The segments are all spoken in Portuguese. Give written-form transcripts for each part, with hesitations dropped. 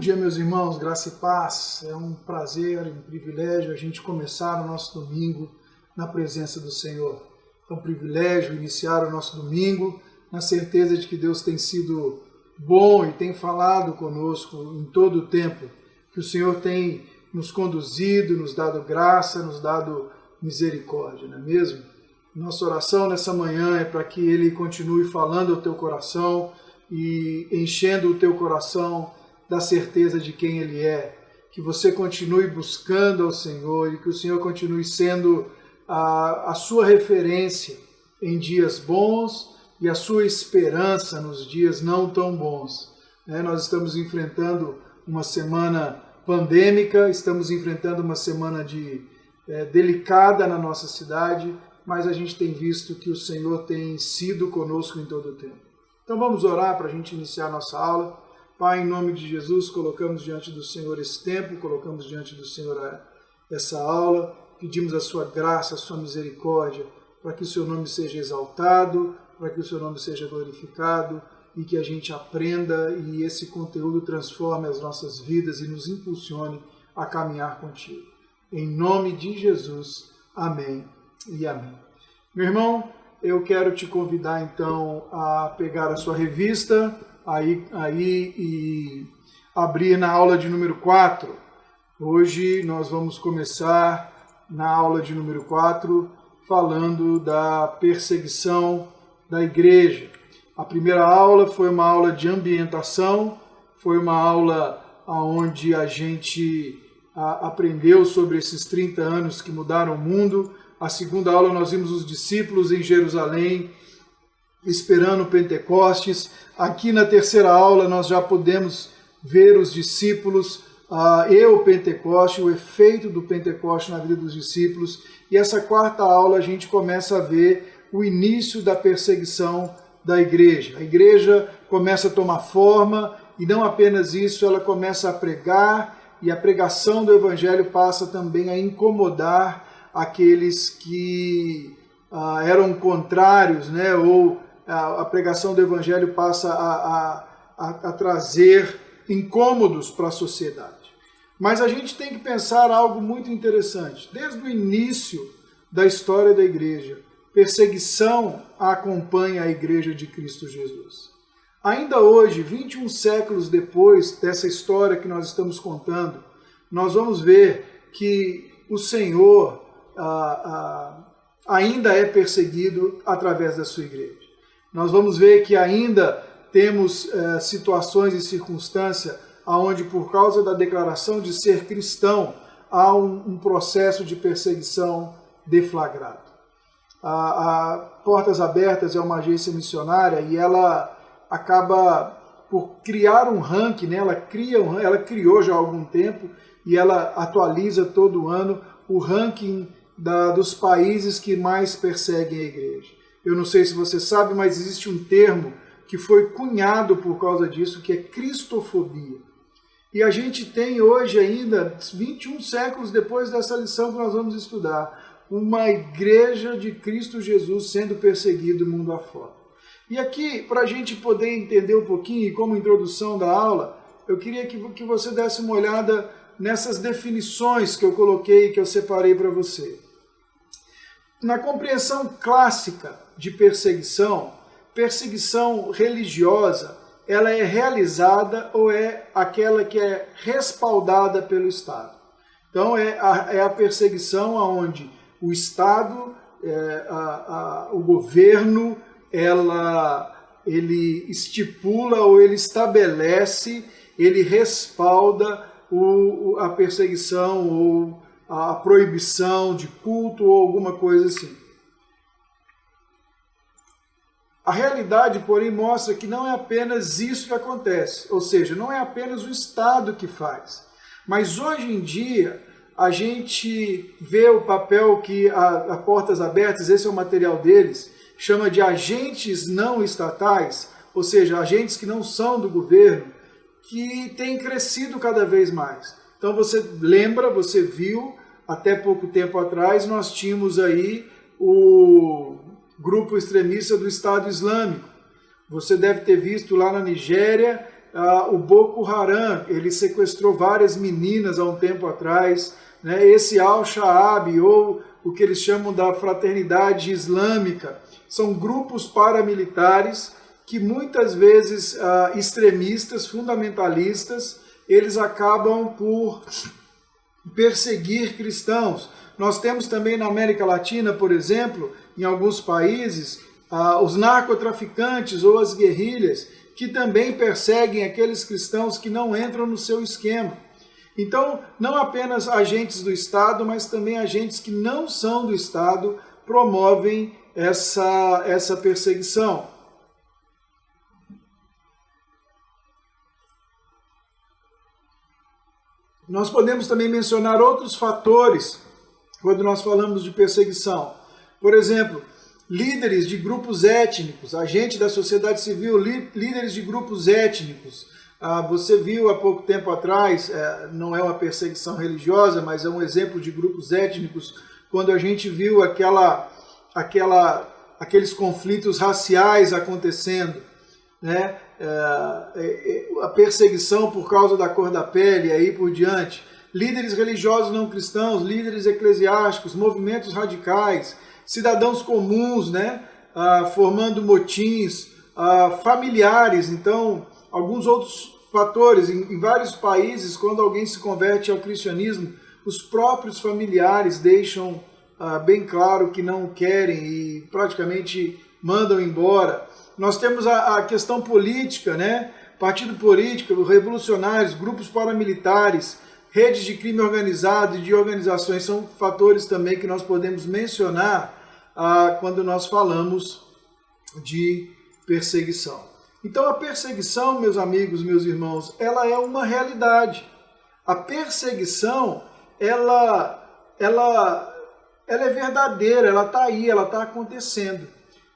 dia, meus irmãos, graça e paz. É um prazer, um privilégio a gente começar o nosso domingo na presença do Senhor. É um privilégio iniciar o nosso domingo na certeza de que Deus tem sido bom e tem falado conosco em todo o tempo, que o Senhor tem nos conduzido, nos dado graça, nos dado misericórdia, não é mesmo? Nossa oração nessa manhã é para que Ele continue falando ao teu coração e enchendo o teu coração da certeza de quem Ele é, que você continue buscando ao Senhor e que o Senhor continue sendo a sua referência em dias bons e a sua esperança nos dias não tão bons. Nós estamos enfrentando uma semana pandêmica, estamos enfrentando uma semana delicada na nossa cidade, mas a gente tem visto que o Senhor tem sido conosco em todo o tempo. Então vamos orar para a gente iniciar a nossa aula. Pai, em nome de Jesus, colocamos diante do Senhor esse tempo, colocamos diante do Senhor essa aula, pedimos a sua graça, a sua misericórdia, para que o seu nome seja exaltado, para que o seu nome seja glorificado e que a gente aprenda e esse conteúdo transforme as nossas vidas e nos impulsione a caminhar contigo. Em nome de Jesus, amém e amém. Meu irmão, eu quero te convidar então a pegar a sua revista aí e abrir na aula de número 4. Hoje nós vamos começar na aula de número 4 falando da perseguição da igreja. A primeira aula foi uma aula de ambientação, foi uma aula onde a gente aprendeu sobre esses 30 anos que mudaram o mundo. A segunda aula nós vimos os discípulos em Jerusalém, esperando o Pentecostes. Aqui na terceira aula nós já podemos ver os discípulos e o Pentecoste, o efeito do Pentecoste na vida dos discípulos. E essa quarta aula a gente começa a ver o início da perseguição da igreja. A igreja começa a tomar forma e não apenas isso, ela começa a pregar e a pregação do evangelho passa também a incomodar aqueles que eram contrários, ou a pregação do evangelho passa a trazer incômodos para a sociedade. Mas a gente tem que pensar algo muito interessante. Desde o início da história da igreja, perseguição acompanha a igreja de Cristo Jesus. Ainda hoje, 21 séculos depois dessa história que nós estamos contando, nós vamos ver que o Senhor ainda é perseguido através da sua igreja. Nós vamos ver que ainda temos situações e circunstâncias onde, por causa da declaração de ser cristão, há um processo de perseguição deflagrado. A Portas Abertas é uma agência missionária e ela acaba por criar um ranking, ela criou já há algum tempo e ela atualiza todo ano o ranking dos países que mais perseguem a igreja. Eu não sei se você sabe, mas existe um termo que foi cunhado por causa disso, que é cristofobia. E a gente tem hoje ainda, 21 séculos depois dessa lição que nós vamos estudar, uma igreja de Cristo Jesus sendo perseguida mundo afora. E aqui, para a gente poder entender um pouquinho, e como introdução da aula, eu queria que você desse uma olhada nessas definições que eu coloquei, que eu separei para você. Na compreensão clássica de perseguição religiosa, ela é realizada ou é aquela que é respaldada pelo Estado. Então é a perseguição onde o Estado, o governo, ele estipula ou ele estabelece, ele respalda a perseguição ou a proibição de culto ou alguma coisa assim. A realidade, porém, mostra que não é apenas isso que acontece, ou seja, não é apenas o Estado que faz. Mas hoje em dia, a gente vê o papel que a Portas Abertas, esse é o material deles, chama de agentes não estatais, ou seja, agentes que não são do governo, que têm crescido cada vez mais. Então você lembra, você viu, até pouco tempo atrás, nós tínhamos aí o grupo extremista do Estado Islâmico. Você deve ter visto lá na Nigéria O Boko Haram, ele sequestrou várias meninas há um tempo atrás, né? Esse Al-Shabaab, ou o que eles chamam da Fraternidade Islâmica, são grupos paramilitares que muitas vezes extremistas, fundamentalistas, eles acabam por perseguir cristãos. Nós temos também na América Latina, por exemplo, em alguns países, os narcotraficantes ou as guerrilhas, que também perseguem aqueles cristãos que não entram no seu esquema. Então, não apenas agentes do Estado, mas também agentes que não são do Estado promovem essa perseguição. Nós podemos também mencionar outros fatores quando nós falamos de perseguição. Por exemplo, líderes de grupos étnicos, agentes da sociedade civil, líderes de grupos étnicos. Você viu há pouco tempo atrás, não é uma perseguição religiosa, mas é um exemplo de grupos étnicos, quando a gente viu aqueles conflitos raciais acontecendo, né? A perseguição por causa da cor da pele e aí por diante. Líderes religiosos não cristãos, líderes eclesiásticos, movimentos radicais, cidadãos comuns, né? Formando motins, familiares. Então, alguns outros fatores. Em vários países, quando alguém se converte ao cristianismo, os próprios familiares deixam bem claro que não querem e praticamente mandam embora. Nós temos a questão política, né? Partido político, revolucionários, grupos paramilitares, redes de crime organizado e de organizações são fatores também que nós podemos mencionar quando nós falamos de perseguição. Então a perseguição, meus amigos, meus irmãos, ela é uma realidade. A perseguição, ela é verdadeira, ela está aí, ela está acontecendo.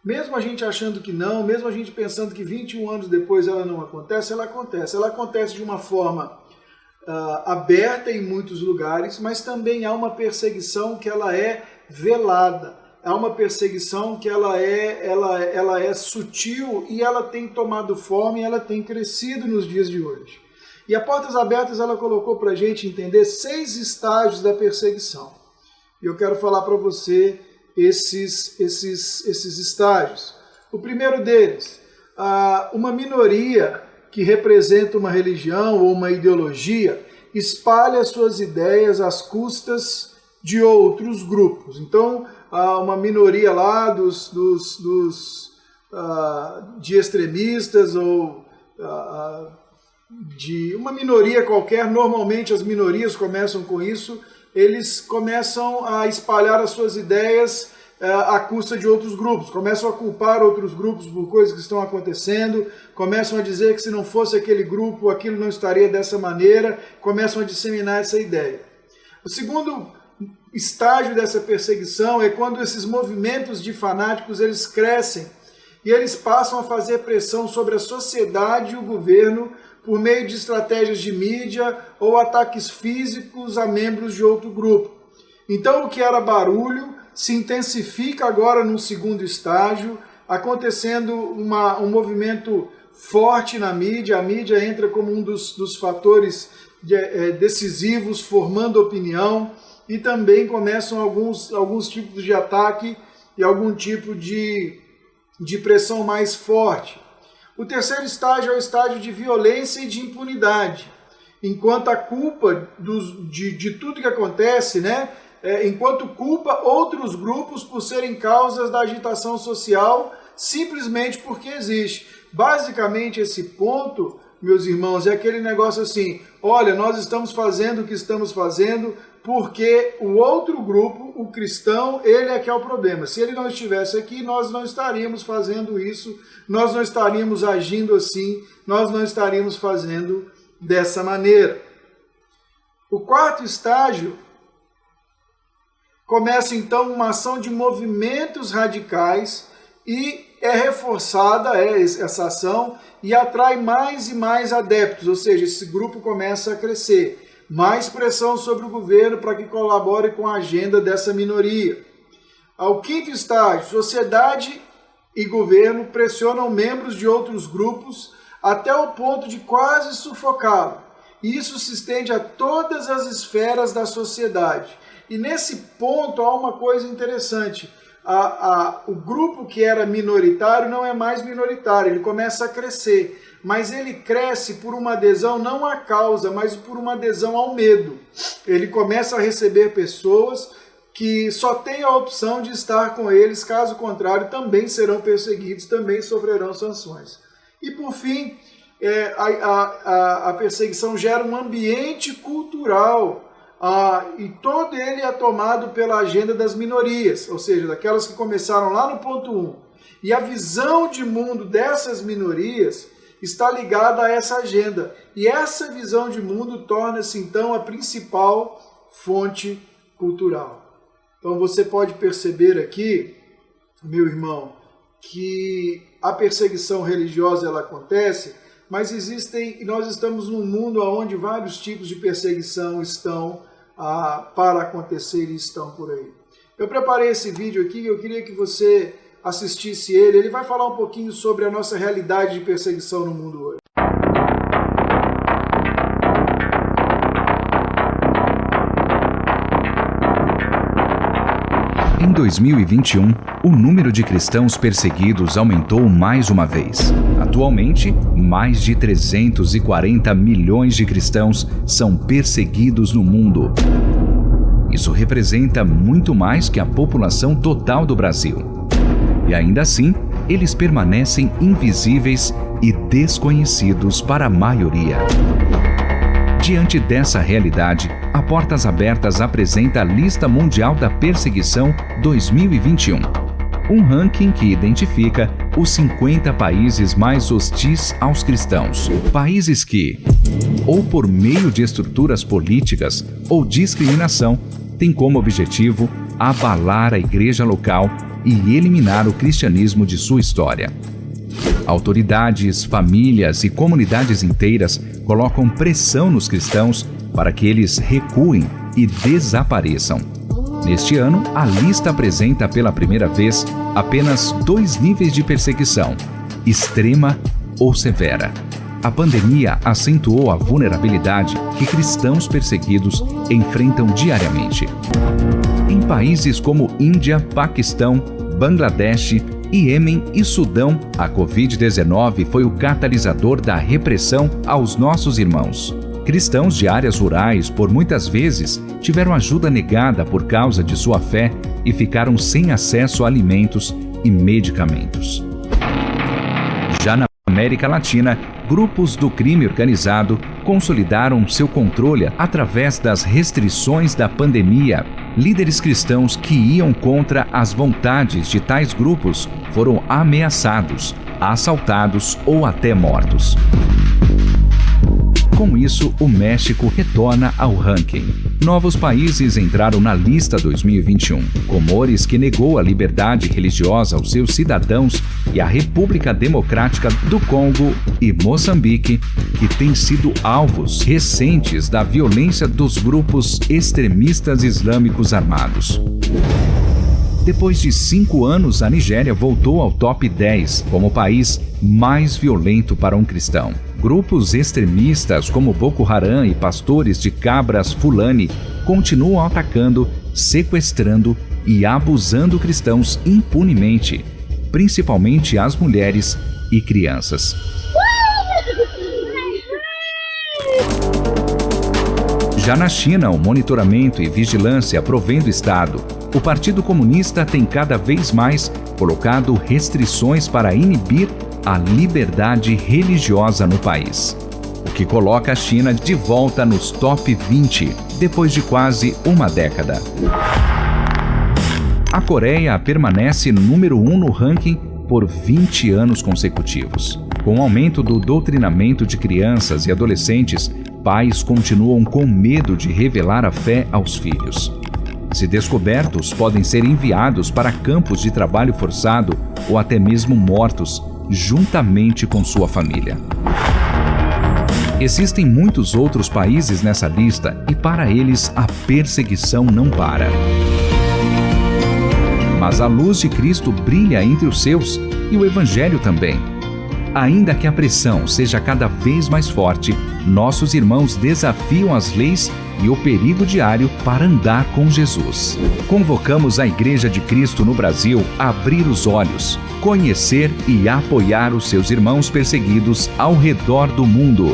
Mesmo a gente achando que não, mesmo a gente pensando que 21 anos depois ela não acontece, ela acontece. Ela acontece de uma forma aberta em muitos lugares, mas também há uma perseguição que ela é velada. Há uma perseguição que ela é sutil e ela tem tomado forma e ela tem crescido nos dias de hoje. E a Portas Abertas ela colocou para a gente entender 6 estágios da perseguição. E eu quero falar para você esses estágios. O primeiro deles, uma minoria que representa uma religião ou uma ideologia espalha suas ideias às custas de outros grupos. Então, uma minoria lá de extremistas ou de uma minoria qualquer, normalmente as minorias começam com isso, eles começam a espalhar as suas ideias à custa de outros grupos, começam a culpar outros grupos por coisas que estão acontecendo, começam a dizer que se não fosse aquele grupo, aquilo não estaria dessa maneira, começam a disseminar essa ideia. O segundo estágio dessa perseguição é quando esses movimentos de fanáticos eles crescem e eles passam a fazer pressão sobre a sociedade e o governo por meio de estratégias de mídia ou ataques físicos a membros de outro grupo. Então o que era barulho se intensifica agora num segundo estágio, acontecendo um movimento forte na mídia. A mídia entra como um dos fatores decisivos, formando opinião, e também começam alguns tipos de ataque e algum tipo de pressão mais forte. O terceiro estágio é o estágio de violência e de impunidade. Enquanto a culpa de tudo que acontece, né? Enquanto culpa outros grupos por serem causas da agitação social, simplesmente porque existe. Basicamente, esse ponto, meus irmãos, é aquele negócio assim, olha, nós estamos fazendo o que estamos fazendo porque o outro grupo, o cristão, ele é que é o problema. Se ele não estivesse aqui, nós não estaríamos fazendo isso, nós não estaríamos agindo assim, nós não estaríamos fazendo dessa maneira. O quarto estágio começa então uma ação de movimentos radicais e é reforçada essa ação e atrai mais e mais adeptos, ou seja, esse grupo começa a crescer. Mais pressão sobre o governo para que colabore com a agenda dessa minoria. Ao quinto estágio, sociedade e governo pressionam membros de outros grupos até o ponto de quase sufocá-lo. Isso se estende a todas as esferas da sociedade. E nesse ponto há uma coisa interessante. O grupo que era minoritário não é mais minoritário, ele começa a crescer. Mas ele cresce por uma adesão não à causa, mas por uma adesão ao medo. Ele começa a receber pessoas que só têm a opção de estar com eles, caso contrário também serão perseguidos, também sofrerão sanções. E por fim, a perseguição gera um ambiente cultural, e todo ele é tomado pela agenda das minorias, ou seja, daquelas que começaram lá no ponto 1. E a visão de mundo dessas minorias está ligada a essa agenda. E essa visão de mundo torna-se então a principal fonte cultural. Então você pode perceber aqui, meu irmão, que a perseguição religiosa ela acontece, mas nós estamos num mundo onde vários tipos de perseguição estão para acontecer e estão por aí. Eu preparei esse vídeo aqui e eu queria que você assistisse ele. Ele vai falar um pouquinho sobre a nossa realidade de perseguição no mundo hoje. Em 2021, o número de cristãos perseguidos aumentou mais uma vez. Atualmente, mais de 340 milhões de cristãos são perseguidos no mundo. Isso representa muito mais que a população total do Brasil. E ainda assim, eles permanecem invisíveis e desconhecidos para a maioria. Diante dessa realidade, a Portas Abertas apresenta a Lista Mundial da Perseguição 2021, um ranking que identifica os 50 países mais hostis aos cristãos. Países que, ou por meio de estruturas políticas ou discriminação, têm como objetivo abalar a igreja local e eliminar o cristianismo de sua história. Autoridades, famílias e comunidades inteiras colocam pressão nos cristãos para que eles recuem e desapareçam. Neste ano, a lista apresenta pela primeira vez apenas 2 níveis de perseguição: extrema ou severa. A pandemia acentuou a vulnerabilidade que cristãos perseguidos enfrentam diariamente. Em países como Índia, Paquistão, Bangladesh, Iêmen e Sudão, a Covid-19 foi o catalisador da repressão aos nossos irmãos. Cristãos de áreas rurais, por muitas vezes, tiveram ajuda negada por causa de sua fé e ficaram sem acesso a alimentos e medicamentos. Já na América Latina, grupos do crime organizado consolidaram seu controle através das restrições da pandemia. Líderes cristãos que iam contra as vontades de tais grupos foram ameaçados, assaltados ou até mortos. Com isso, o México retorna ao ranking. Novos países entraram na lista 2021. Comores, que negou a liberdade religiosa aos seus cidadãos, e a República Democrática do Congo e Moçambique, que têm sido alvos recentes da violência dos grupos extremistas islâmicos armados. Depois de 5 anos, a Nigéria voltou ao top 10 como o país mais violento para um cristão. Grupos extremistas como Boko Haram e pastores de cabras Fulani continuam atacando, sequestrando e abusando cristãos impunemente, principalmente as mulheres e crianças. Já na China, o monitoramento e vigilância provém do Estado. O Partido Comunista tem cada vez mais colocado restrições para inibir a liberdade religiosa no país, o que coloca a China de volta nos top 20, depois de quase uma década. A Coreia permanece número 1 no ranking por 20 anos consecutivos. Com o aumento do doutrinamento de crianças e adolescentes, pais continuam com medo de revelar a fé aos filhos. Se descobertos, podem ser enviados para campos de trabalho forçado ou até mesmo mortos, juntamente com sua família. Existem muitos outros países nessa lista e para eles a perseguição não para. Mas a luz de Cristo brilha entre os seus e o Evangelho também. Ainda que a pressão seja cada vez mais forte, nossos irmãos desafiam as leis e o perigo diário para andar com Jesus. Convocamos a Igreja de Cristo no Brasil a abrir os olhos, conhecer e apoiar os seus irmãos perseguidos ao redor do mundo.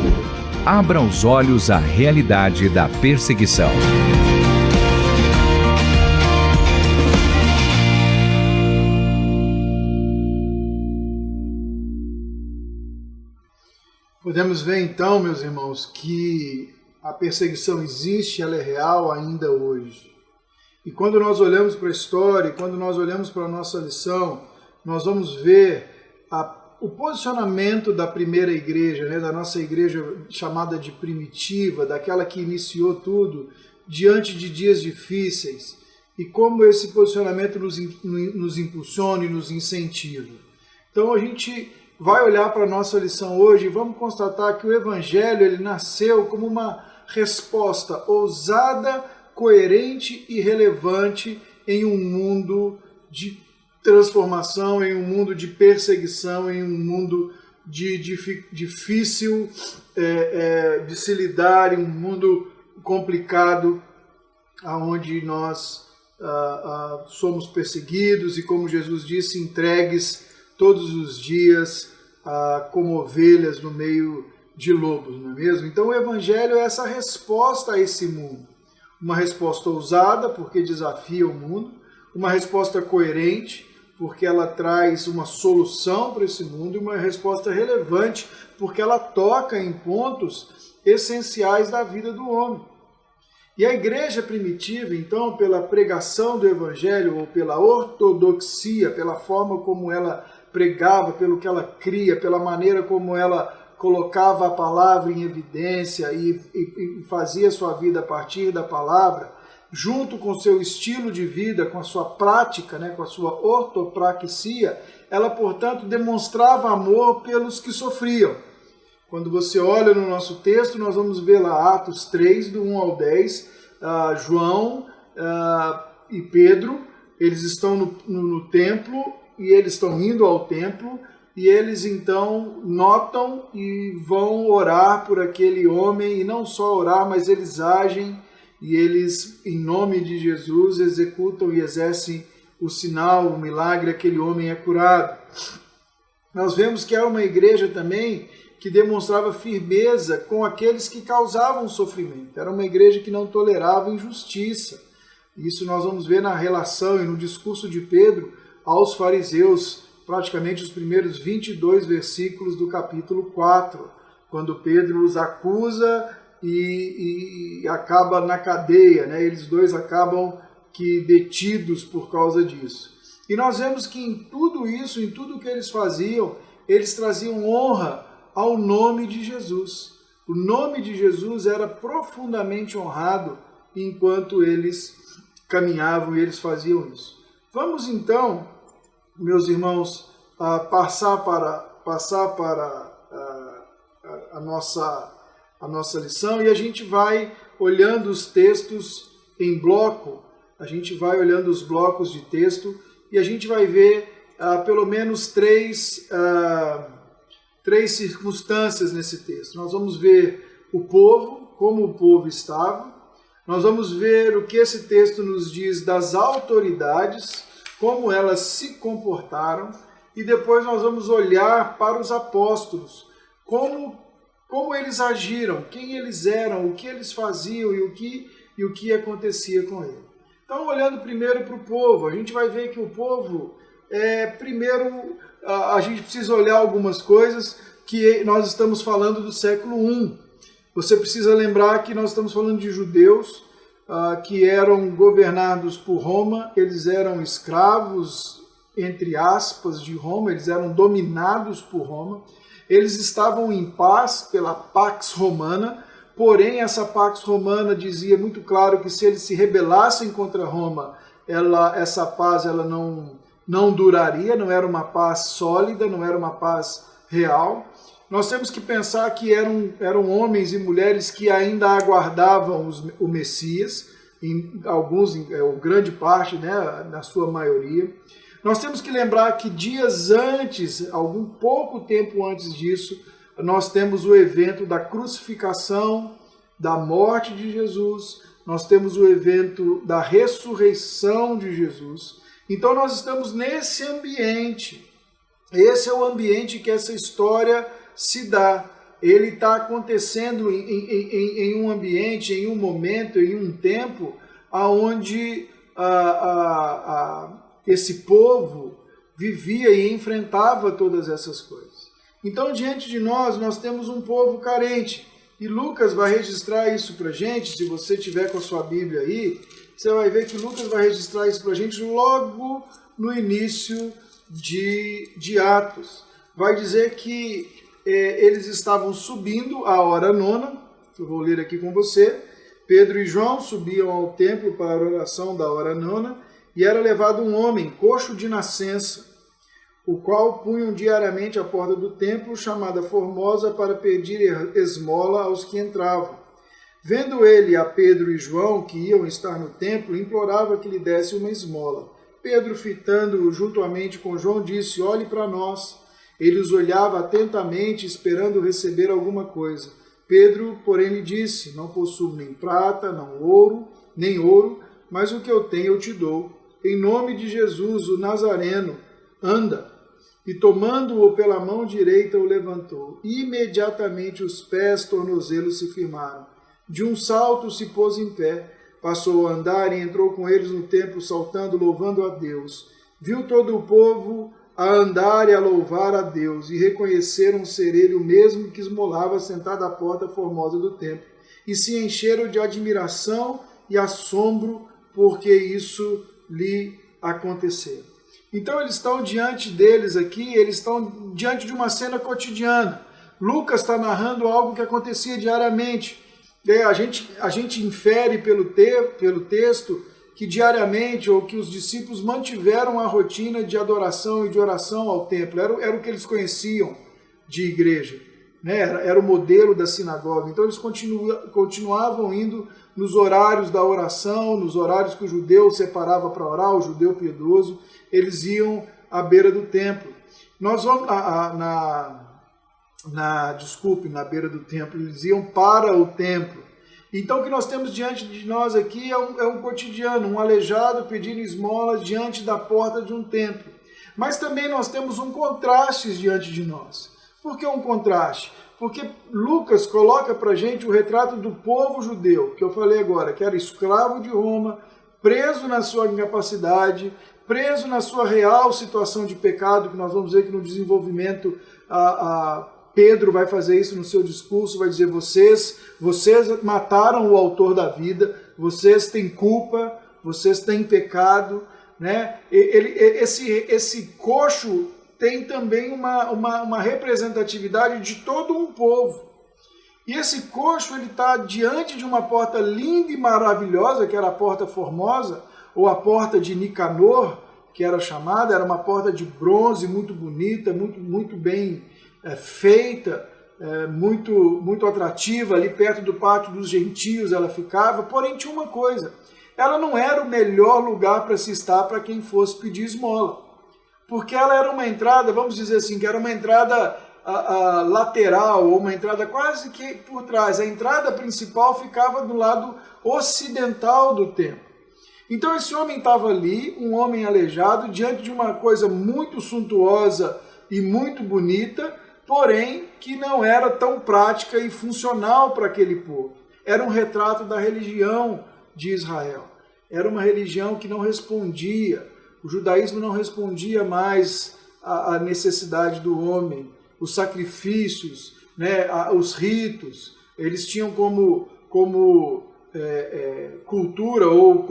Abra os olhos à realidade da perseguição. Podemos ver então, meus irmãos, que a perseguição existe, ela é real ainda hoje. E quando nós olhamos para a história, quando nós olhamos para a nossa lição, nós vamos ver o posicionamento da primeira igreja, né, da nossa igreja chamada de primitiva, daquela que iniciou tudo, diante de dias difíceis, e como esse posicionamento nos impulsiona e nos incentiva. Então a gente vai olhar para a nossa lição hoje e vamos constatar que o Evangelho ele nasceu como uma resposta ousada, coerente e relevante em um mundo de transformação, em um mundo de perseguição, em um mundo difícil de se lidar, em um mundo complicado, onde nós somos perseguidos e, como Jesus disse, entregues todos os dias como ovelhas no meio de lobos, não é mesmo? Então o Evangelho é essa resposta a esse mundo. Uma resposta ousada, porque desafia o mundo, uma resposta coerente, porque ela traz uma solução para esse mundo, e uma resposta relevante, porque ela toca em pontos essenciais da vida do homem. E a igreja primitiva, então, pela pregação do Evangelho, ou pela ortodoxia, pela forma como ela pregava, pelo que ela cria, pela maneira como ela colocava a palavra em evidência e fazia sua vida a partir da palavra, junto com seu estilo de vida, com a sua prática, né, com a sua ortopraxia, ela, portanto, demonstrava amor pelos que sofriam. Quando você olha no nosso texto, nós vamos ver lá Atos 3, do 1 ao 10, João e Pedro, eles estão no templo, e eles estão indo ao templo, e eles então notam e vão orar por aquele homem, e não só orar, mas eles agem, e eles, em nome de Jesus, executam e exercem o sinal, o milagre, aquele homem é curado. Nós vemos que era uma igreja também que demonstrava firmeza com aqueles que causavam sofrimento. Era uma igreja que não tolerava injustiça. Isso nós vamos ver na relação e no discurso de Pedro aos fariseus, praticamente os primeiros 22 versículos do capítulo 4, quando Pedro os acusa e acaba na cadeia, né? Eles dois acabam detidos por causa disso. E nós vemos que em tudo isso, em tudo que eles faziam, eles traziam honra ao nome de Jesus. O nome de Jesus era profundamente honrado enquanto eles caminhavam e eles faziam isso. Vamos então, meus irmãos, passar para a nossa lição, e a gente vai olhando os textos em bloco, a gente vai olhando os blocos de texto e a gente vai ver pelo menos três circunstâncias nesse texto. Nós vamos ver o povo, como o povo estava. Nós vamos ver o que esse texto nos diz das autoridades, como elas se comportaram, e depois nós vamos olhar para os apóstolos, como eles agiram, quem eles eram, o que eles faziam e o que acontecia com ele. Então, olhando primeiro para o povo, a gente vai ver que o povo, primeiro, a gente precisa olhar algumas coisas que nós estamos falando do século I. Você precisa lembrar que nós estamos falando de judeus que eram governados por Roma, eles eram escravos, entre aspas, de Roma, eles eram dominados por Roma, eles estavam em paz pela Pax Romana, porém essa Pax Romana dizia muito claro que se eles se rebelassem contra Roma, essa paz não duraria, não era uma paz sólida, não era uma paz real. Nós temos que pensar que eram homens e mulheres que ainda aguardavam o Messias, em alguns, grande parte, né, na sua maioria. Nós temos que lembrar que dias antes, algum pouco tempo antes disso, nós temos o evento da crucificação, da morte de Jesus, nós temos o evento da ressurreição de Jesus. Então nós estamos nesse ambiente. Esse é o ambiente que essa história se dá. Ele está acontecendo em um ambiente, em um momento, em um tempo, onde esse povo vivia e enfrentava todas essas coisas. Então, diante de nós temos um povo carente. E Lucas vai registrar isso para a gente. Se você tiver com a sua Bíblia aí, você vai ver que Lucas vai registrar isso para a gente logo no início de Atos. Vai dizer que eles estavam subindo à hora nona, eu vou ler aqui com você. Pedro e João subiam ao templo para a oração da hora nona, e era levado um homem, coxo de nascença, o qual punham diariamente à porta do templo, chamada Formosa, para pedir esmola aos que entravam. Vendo ele a Pedro e João, que iam estar no templo, implorava que lhe desse uma esmola. Pedro, fitando-o juntamente com João, disse: olhe para nós. Ele os olhava atentamente, esperando receber alguma coisa. Pedro, porém, lhe disse: não possuo nem prata, nem ouro, mas o que eu tenho eu te dou. Em nome de Jesus, o Nazareno, anda. E tomando-o pela mão direita, o levantou. Imediatamente os pés, tornozelos se firmaram. De um salto se pôs em pé, passou a andar e entrou com eles no templo, saltando, louvando a Deus. Viu todo o povo a andar e a louvar a Deus, e reconheceram ser ele o mesmo que esmolava sentado à porta formosa do templo, e se encheram de admiração e assombro, porque isso lhe aconteceu. Então eles estão diante deles aqui, eles estão diante de uma cena cotidiana. Lucas está narrando algo que acontecia diariamente. A gente infere pelo texto que diariamente, ou que os discípulos mantiveram a rotina de adoração e de oração ao templo. Era o que eles conheciam de igreja, né? Era o modelo da sinagoga. Então eles continuavam indo nos horários da oração, nos horários que o judeu separava para orar, o judeu piedoso, eles iam à beira do templo. Nós vamos na beira do templo, eles iam para o templo. Então o que nós temos diante de nós aqui é um cotidiano, um aleijado pedindo esmola diante da porta de um templo. Mas também nós temos um contraste diante de nós. Por que um contraste? Porque Lucas coloca para a gente o retrato do povo judeu, que eu falei agora, que era escravo de Roma, preso na sua incapacidade, preso na sua real situação de pecado, que nós vamos ver que no desenvolvimento Pedro vai fazer isso no seu discurso, vai dizer: vocês mataram o autor da vida, vocês têm culpa, vocês têm pecado, né? Esse coxo tem também uma representatividade de todo um povo. E esse coxo está diante de uma porta linda e maravilhosa, que era a porta Formosa, ou a porta de Nicanor, que era chamada, era uma porta de bronze muito bonita, muito bem feita, muito atrativa, ali perto do pátio dos gentios ela ficava. Porém tinha uma coisa: ela não era o melhor lugar para se estar para quem fosse pedir esmola, porque ela era uma entrada, vamos dizer assim, que era uma entrada lateral, ou uma entrada quase que por trás. A entrada principal ficava do lado ocidental do templo. Então esse homem estava ali, um homem aleijado, diante de uma coisa muito suntuosa e muito bonita, porém que não era tão prática e funcional para aquele povo. Era um retrato da religião de Israel. Era uma religião que não respondia, o judaísmo não respondia mais à necessidade do homem, os sacrifícios, né, os ritos, eles tinham como cultura ou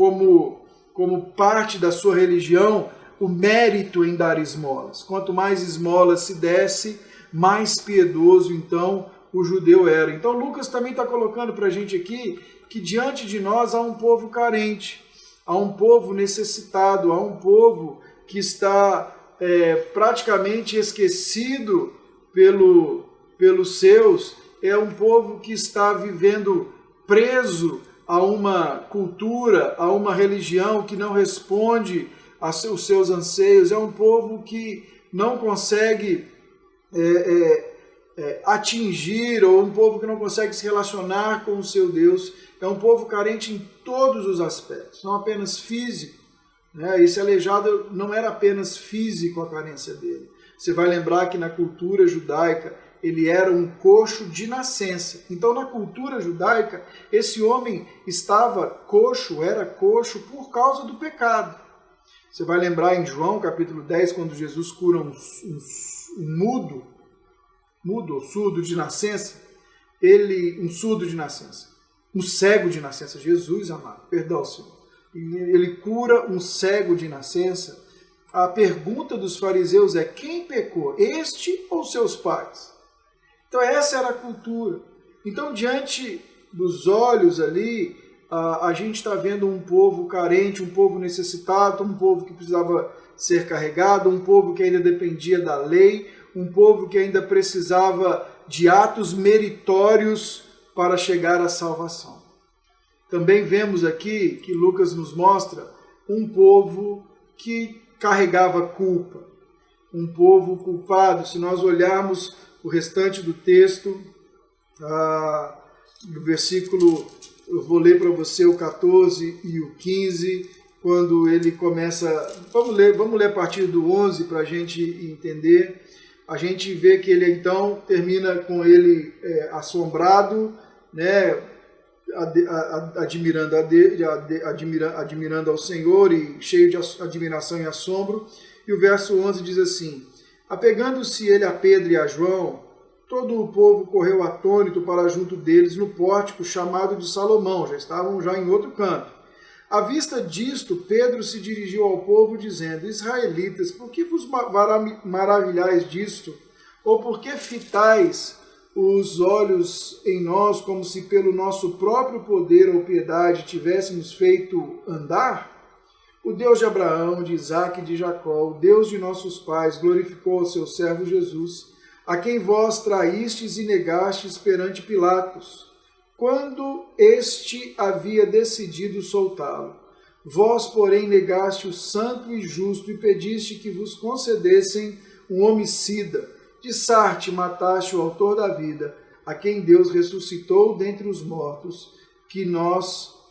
como parte da sua religião o mérito em dar esmolas. Quanto mais esmolas se desse, mais piedoso então o judeu era. Então Lucas também está colocando para a gente aqui que diante de nós há um povo carente, há um povo necessitado, há um povo que está praticamente esquecido pelos seus, é um povo que está vivendo preso a uma cultura, a uma religião que não responde os seus anseios, é um povo que não consegue atingir, ou um povo que não consegue se relacionar com o seu Deus. É um povo carente em todos os aspectos, não apenas físico, né? Esse aleijado não era apenas físico a carência dele. Você vai lembrar que na cultura judaica ele era um coxo de nascença. Então, na cultura judaica, esse homem estava coxo, era coxo por causa do pecado. Você vai lembrar em João, capítulo 10, quando Jesus cura um mudo ou surdo de nascença, um surdo de nascença, um cego de nascença, Jesus amado, perdão, Senhor. Ele cura um cego de nascença. A pergunta dos fariseus é: quem pecou, este ou seus pais? Então essa era a cultura. Então, diante dos olhos ali, a gente está vendo um povo carente, um povo necessitado, um povo que precisava ser carregado, um povo que ainda dependia da lei, um povo que ainda precisava de atos meritórios para chegar à salvação. Também vemos aqui que Lucas nos mostra um povo que carregava culpa, um povo culpado. Se nós olharmos o restante do texto, do versículo, eu vou ler para você o 14 e o 15, quando ele começa, vamos ler a partir do 11 para a gente entender. A gente vê que ele então termina com ele assombrado, né, admirando ao Senhor e cheio de admiração e assombro. E o verso 11 diz assim: apegando-se ele a Pedro e a João, todo o povo correu atônito para junto deles no pórtico chamado de Salomão. Já estavam em outro canto. À vista disto, Pedro se dirigiu ao povo dizendo: israelitas, por que vos maravilhais disto? Ou por que fitais os olhos em nós como se pelo nosso próprio poder ou piedade tivéssemos feito andar? O Deus de Abraão, de Isaque e de Jacó, o Deus de nossos pais, glorificou ao seu servo Jesus, a quem vós traístes e negastes perante Pilatos, quando este havia decidido soltá-lo. Vós, porém, negaste o santo e justo e pediste que vos concedessem um homicida. De Sarte mataste o autor da vida, a quem Deus ressuscitou dentre os mortos,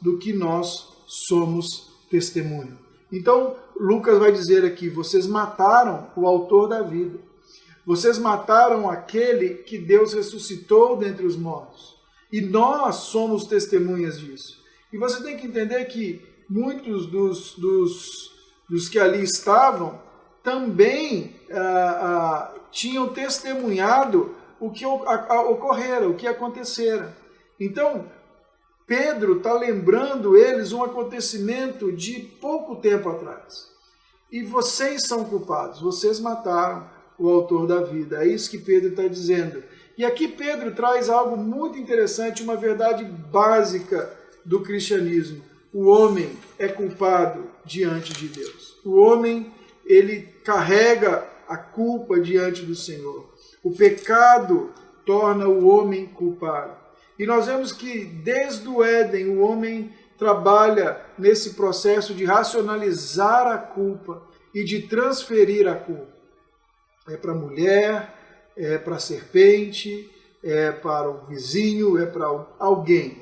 do que nós somos testemunho. Então, Lucas vai dizer aqui: vocês mataram o autor da vida. Vocês mataram aquele que Deus ressuscitou dentre os mortos. E nós somos testemunhas disso. E você tem que entender que muitos dos que ali estavam também tinham testemunhado o que ocorrera, o que acontecera. Então, Pedro está lembrando eles um acontecimento de pouco tempo atrás. E vocês são culpados, vocês mataram o autor da vida. É isso que Pedro está dizendo. E aqui Pedro traz algo muito interessante, uma verdade básica do cristianismo. O homem é culpado diante de Deus. O homem, ele carrega a culpa diante do Senhor. O pecado torna o homem culpado. E nós vemos que desde o Éden o homem trabalha nesse processo de racionalizar a culpa e de transferir a culpa. É para a mulher, é para a serpente, é para o vizinho, é para alguém.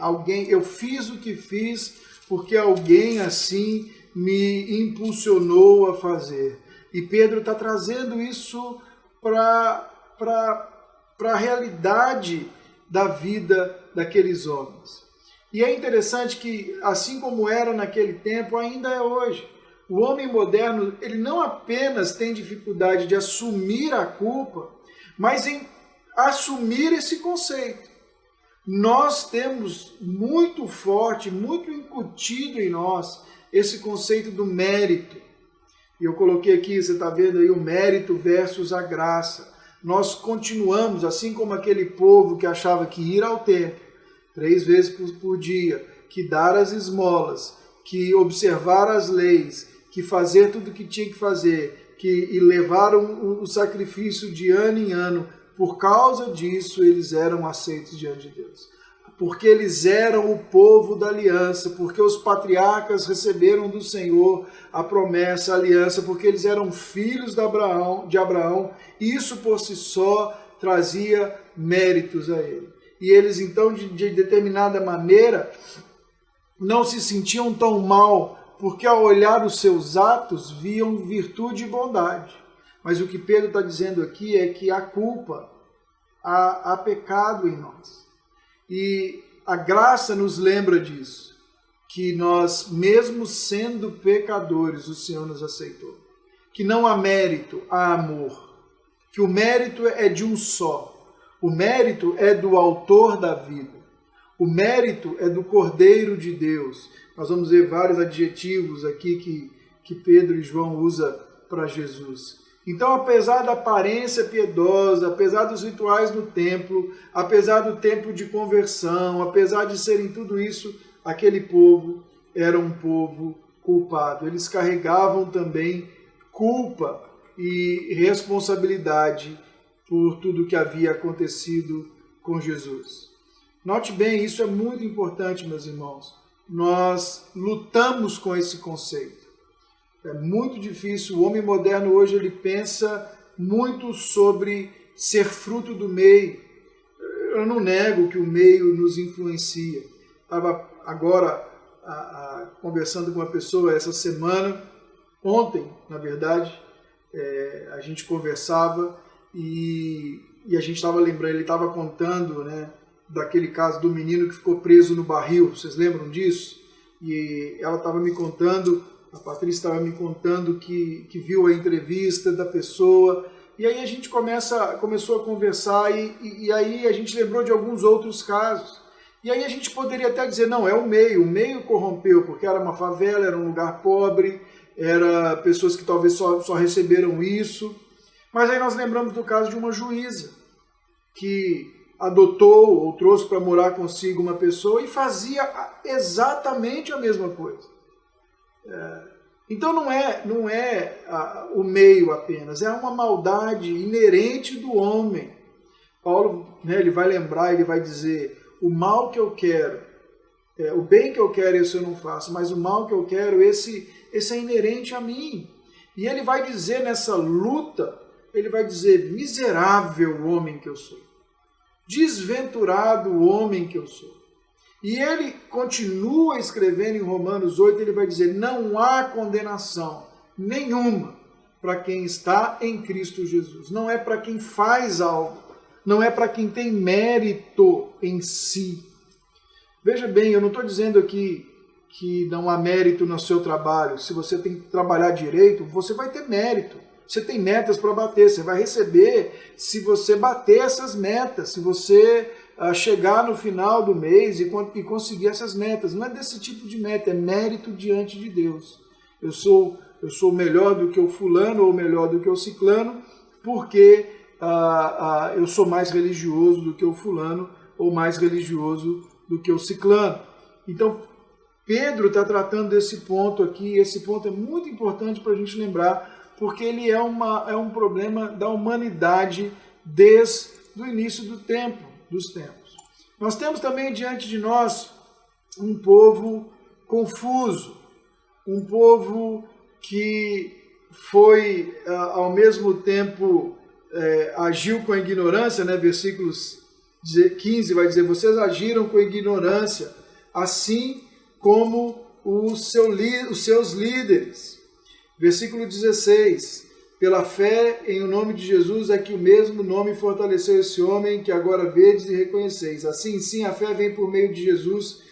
Eu fiz o que fiz porque alguém assim me impulsionou a fazer. E Pedro está trazendo isso para a realidade da vida daqueles homens. E é interessante que, assim como era naquele tempo, ainda é hoje. O homem moderno, ele não apenas tem dificuldade de assumir a culpa, mas em assumir esse conceito. Nós temos muito forte, muito incutido em nós, esse conceito do mérito. E eu coloquei aqui, você está vendo aí, o mérito versus a graça. Nós continuamos, assim como aquele povo que achava que ir ao templo 3 vezes por dia, que dar as esmolas, que observar as leis, que fazer tudo o que tinha que fazer, e levar o sacrifício de ano em ano, por causa disso eles eram aceitos diante de Deus. porque eles eram o povo da aliança, porque os patriarcas receberam do Senhor a promessa, a aliança, porque eles eram filhos de Abraão, e isso por si só trazia méritos a ele. E eles então, de determinada maneira, não se sentiam tão mal, porque ao olhar os seus atos, viam virtude e bondade. Mas o que Pedro está dizendo aqui é que há culpa, há pecado em nós. E a graça nos lembra disso, que nós, mesmo sendo pecadores, o Senhor nos aceitou. Que não há mérito, há amor. Que o mérito é de um só. O mérito é do autor da vida. O mérito é do Cordeiro de Deus. Nós vamos ver vários adjetivos aqui que Pedro e João usam para Jesus. Então, apesar da aparência piedosa, apesar dos rituais no templo, apesar do tempo de conversão, apesar de serem tudo isso, aquele povo era um povo culpado. Eles carregavam também culpa e responsabilidade por tudo que havia acontecido com Jesus. Note bem, isso é muito importante, meus irmãos. Nós lutamos com esse conceito. É muito difícil. O homem moderno hoje ele pensa muito sobre ser fruto do meio. Eu não nego que o meio nos influencia. Estava agora conversando com uma pessoa essa semana, ontem, na verdade, a gente conversava e a gente estava lembrando, ele estava contando, né, daquele caso do menino que ficou preso no barril. Vocês lembram disso? E ela estava me contando, a Patrícia estava me contando que viu a entrevista da pessoa, e aí a gente começou a conversar, e aí a gente lembrou de alguns outros casos. E aí a gente poderia até dizer, não, é o meio corrompeu, porque era uma favela, era um lugar pobre, era pessoas que talvez só receberam isso. Mas aí nós lembramos do caso de uma juíza, que adotou ou trouxe para morar consigo uma pessoa e fazia exatamente a mesma coisa. Então não é o meio apenas, é uma maldade inerente do homem. Paulo, né, ele vai lembrar, ele vai dizer, o mal que eu quero, o bem que eu quero, esse eu não faço, mas o mal que eu quero, esse é inerente a mim. E ele vai dizer nessa luta, ele vai dizer, miserável homem que eu sou, desventurado homem que eu sou. E ele continua escrevendo em Romanos 8, ele vai dizer, não há condenação nenhuma para quem está em Cristo Jesus. Não é para quem faz algo, não é para quem tem mérito em si. Veja bem, eu não estou dizendo aqui que não há mérito no seu trabalho. Se você tem que trabalhar direito, você vai ter mérito. Você tem metas para bater, você vai receber se você bater essas metas, se você chegar no final do mês e conseguir essas metas. Não é desse tipo de meta, é mérito diante de Deus. Eu sou melhor do que o fulano ou melhor do que o ciclano, porque eu sou mais religioso do que o fulano ou mais religioso do que o ciclano. Então, Pedro está tratando desse ponto aqui, esse ponto é muito importante para a gente lembrar, porque ele é um problema da humanidade desde o início dos tempos. Nós temos também diante de nós um povo confuso, um povo que foi, ao mesmo tempo, agiu com a ignorância, né? Versículos 15 vai dizer, vocês agiram com ignorância, assim como os seus líderes. Versículo 16, pela fé em o nome de Jesus é que o mesmo nome fortaleceu esse homem que agora vedes e reconheceis. Assim, sim, a fé vem por meio de Jesus.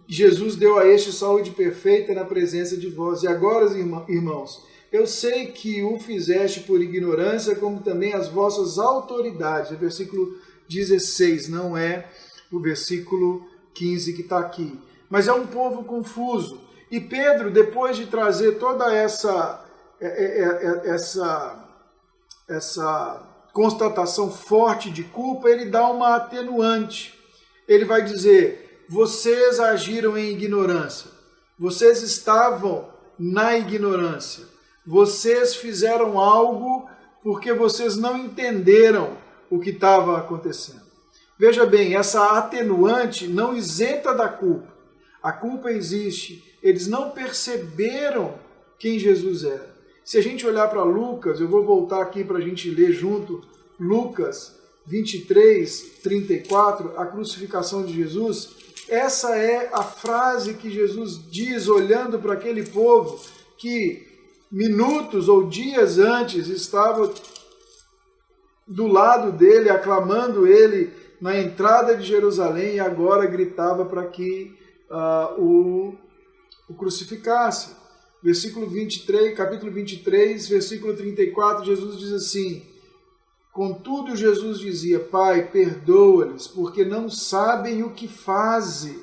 Jesus deu a este saúde perfeita na presença de vós. E agora, irmãos, eu sei que o fizeste por ignorância, como também as vossas autoridades. É versículo 16, não é o versículo 15 que está aqui. Mas é um povo confuso. E Pedro, depois de trazer toda essa constatação forte de culpa, ele dá uma atenuante. Ele vai dizer, vocês agiram em ignorância, vocês estavam na ignorância, vocês fizeram algo porque vocês não entenderam o que estava acontecendo. Veja bem, essa atenuante não isenta da culpa. A culpa existe. Eles não perceberam quem Jesus era. Se a gente olhar para Lucas, eu vou voltar aqui para a gente ler junto, Lucas 23, 34, a crucificação de Jesus. Essa é a frase que Jesus diz olhando para aquele povo que minutos ou dias antes estava do lado dele, aclamando ele na entrada de Jerusalém, e agora gritava para que o crucificasse. Versículo 23, capítulo 23, versículo 34, Jesus diz assim: contudo Jesus dizia, Pai, perdoa-lhes, porque não sabem o que fazem.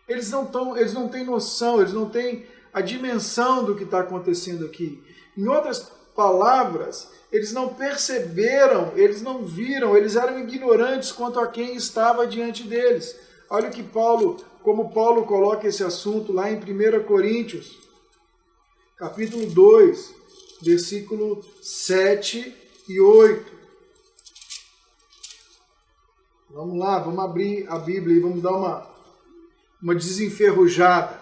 Eles não têm noção, eles não têm a dimensão do que está acontecendo aqui. Em outras palavras, eles não perceberam, eles não viram, eles eram ignorantes quanto a quem estava diante deles. Olha como Paulo coloca esse assunto lá em 1 Coríntios, capítulo 2, versículo 7 e 8. Vamos lá, vamos abrir a Bíblia e vamos dar uma desenferrujada.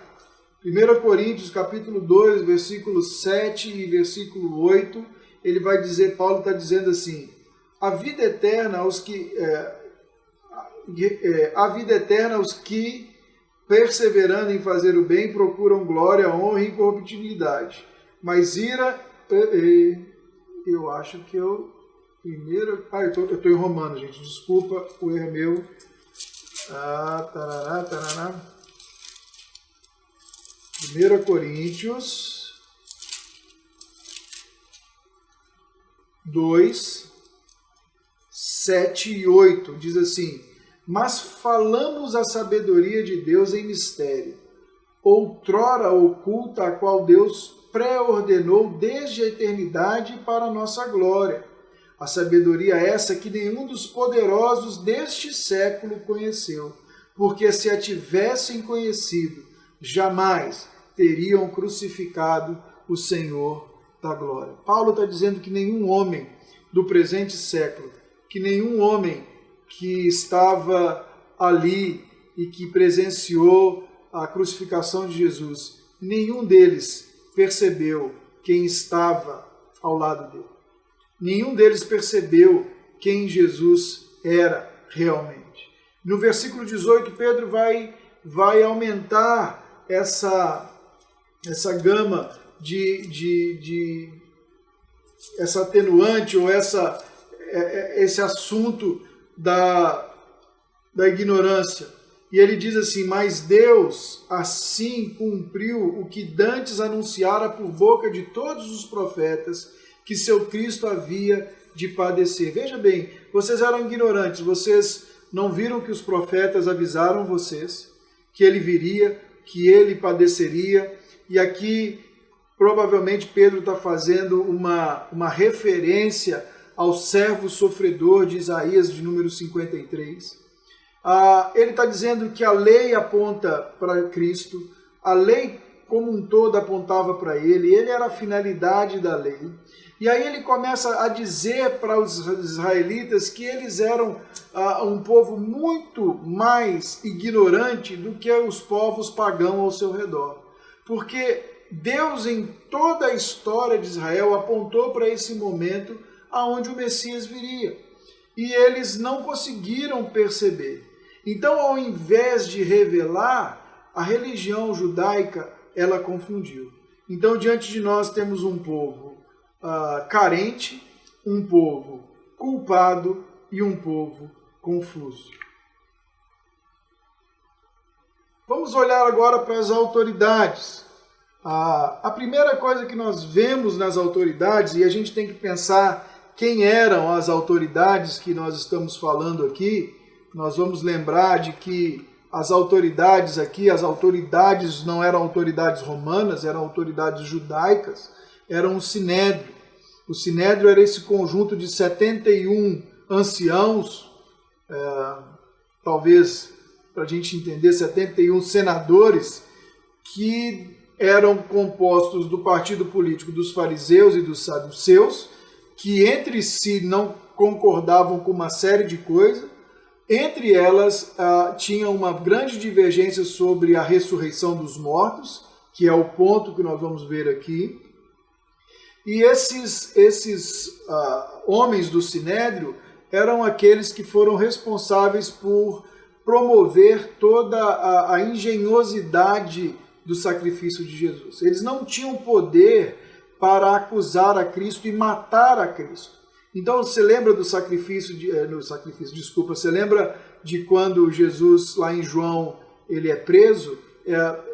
1 Coríntios, capítulo 2, versículo 7 e versículo 8, ele vai dizer, Paulo está dizendo assim, a vida eterna aos que perseverando em fazer o bem, procuram glória, honra e incorruptibilidade. Mas ira, eu acho que eu estou em Romanos, gente, desculpa, o erro é meu. Tarará. 1 Coríntios 2, 7 e 8, diz assim, mas falamos a sabedoria de Deus em mistério, outrora oculta, a qual Deus pré-ordenou desde a eternidade para a nossa glória. A sabedoria essa que nenhum dos poderosos deste século conheceu, porque se a tivessem conhecido, jamais teriam crucificado o Senhor da glória. Paulo está dizendo que nenhum homem do presente século, que nenhum homem que estava ali e que presenciou a crucificação de Jesus, nenhum deles percebeu quem estava ao lado dele. Nenhum deles percebeu quem Jesus era realmente. No versículo 18, Pedro vai aumentar essa gama essa atenuante ou esse assunto da ignorância. E ele diz assim, mas Deus assim cumpriu o que dantes anunciara por boca de todos os profetas, que seu Cristo havia de padecer. Veja bem, vocês eram ignorantes, vocês não viram que os profetas avisaram vocês que ele viria, que ele padeceria, e aqui provavelmente Pedro está fazendo uma referência ao servo sofredor de Isaías, de número 53. Ele está dizendo que a lei aponta para Cristo, a lei como um todo apontava para ele era a finalidade da lei. E aí ele começa a dizer para os israelitas que eles eram um povo muito mais ignorante do que os povos pagãos ao seu redor. Porque Deus, em toda a história de Israel, apontou para esse momento aonde o Messias viria. E eles não conseguiram perceber. Então, ao invés de revelar, a religião judaica, ela confundiu. Então, diante de nós temos um povo carente, um povo culpado e um povo confuso. Vamos olhar agora para as autoridades. A primeira coisa que nós vemos nas autoridades, e a gente tem que pensar quem eram as autoridades que nós estamos falando aqui, nós vamos lembrar de que as autoridades aqui, as autoridades não eram autoridades romanas, eram autoridades judaicas, eram o Sinédrio. O Sinédrio era esse conjunto de 71 anciãos, talvez para a gente entender, 71 senadores, que eram compostos do partido político dos fariseus e dos saduceus, que entre si não concordavam com uma série de coisas, Entre elas, tinha uma grande divergência sobre a ressurreição dos mortos, que é o ponto que nós vamos ver aqui. E esses homens do Sinédrio eram aqueles que foram responsáveis por promover toda a engenhosidade do sacrifício de Jesus. Eles não tinham poder para acusar a Cristo e matar a Cristo. Então você lembra do você lembra de quando Jesus, lá em João, ele é preso?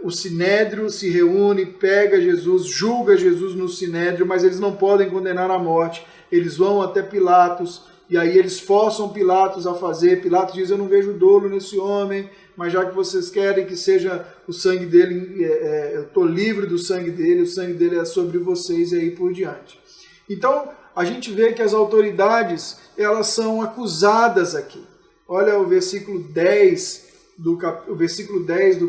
O Sinédrio se reúne, pega Jesus, julga Jesus no Sinédrio, mas eles não podem condenar à morte. Eles vão até Pilatos, e aí eles forçam Pilatos a fazer. Pilatos diz, eu não vejo dolo nesse homem, mas já que vocês querem que seja o sangue dele, eu estou livre do sangue dele, o sangue dele é sobre vocês, e aí por diante. Então, a gente vê que as autoridades, elas são acusadas aqui. Olha o versículo 10 do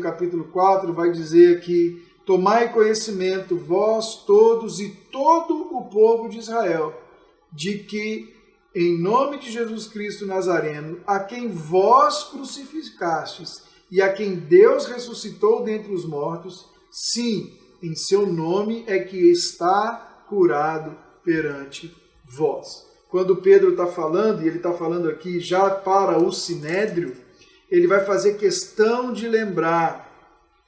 capítulo 4, vai dizer que tomai conhecimento, vós todos e todo o povo de Israel, de que em nome de Jesus Cristo Nazareno, a quem vós crucificastes e a quem Deus ressuscitou dentre os mortos, sim, em seu nome é que está curado perante vós. Quando Pedro está falando, e ele está falando aqui já para o Sinédrio, ele vai fazer questão de lembrar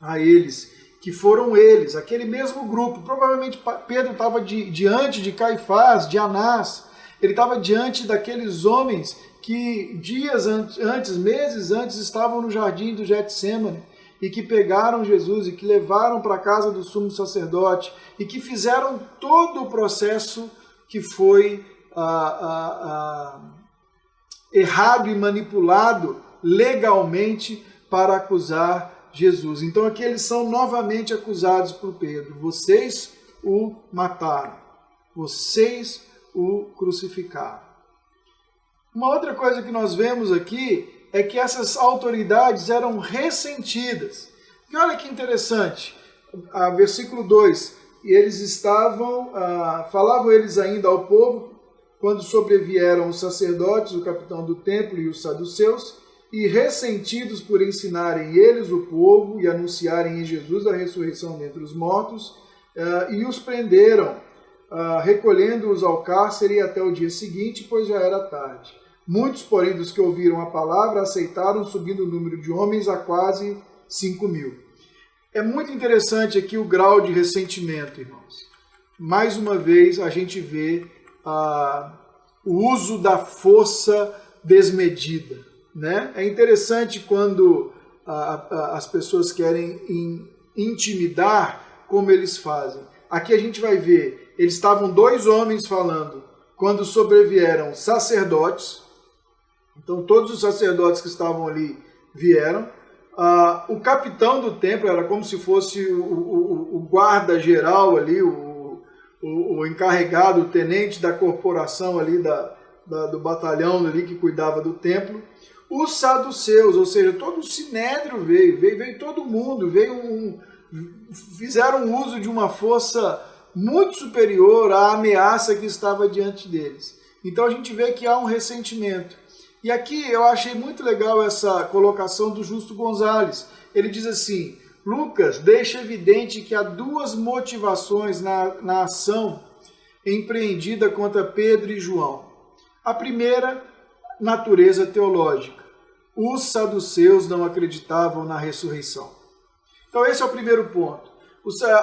a eles que foram eles, aquele mesmo grupo. Provavelmente Pedro estava diante de Caifás, de Anás, ele estava diante daqueles homens que dias antes, meses antes, estavam no jardim do Getsêmani e que pegaram Jesus e que levaram para a casa do sumo sacerdote e que fizeram todo o processo que foi errado e manipulado legalmente para acusar Jesus. Então aqui eles são novamente acusados por Pedro. Vocês o mataram. Vocês o crucificaram. Uma outra coisa que nós vemos aqui é que essas autoridades eram ressentidas. E olha que interessante, versículo 2, e eles falavam eles ainda ao povo, quando sobrevieram os sacerdotes, o capitão do templo e os saduceus, e ressentidos por ensinarem eles o povo e anunciarem em Jesus a ressurreição dentre os mortos, e os prenderam, recolhendo-os ao cárcere até o dia seguinte, pois já era tarde. Muitos, porém, dos que ouviram a palavra, aceitaram, subindo o número de homens a quase 5.000. É muito interessante aqui o grau de ressentimento, irmãos. Mais uma vez, a gente vê o uso da força desmedida, né? É interessante quando as pessoas querem intimidar, como eles fazem. Aqui a gente vai ver, eles estavam 2 homens falando, quando sobrevieram sacerdotes. Então todos os sacerdotes que estavam ali vieram. O capitão do templo era como se fosse o guarda-geral ali, o encarregado, o tenente da corporação ali, do batalhão ali que cuidava do templo. Os saduceus, ou seja, todo o Sinédrio veio todo mundo, fizeram uso de uma força muito superior à ameaça que estava diante deles. Então a gente vê que há um ressentimento. E aqui eu achei muito legal essa colocação do Justo Gonzalez. Ele diz assim, Lucas deixa evidente que há 2 motivações na ação empreendida contra Pedro e João. A primeira, natureza teológica. Os saduceus não acreditavam na ressurreição. Então esse é o primeiro ponto.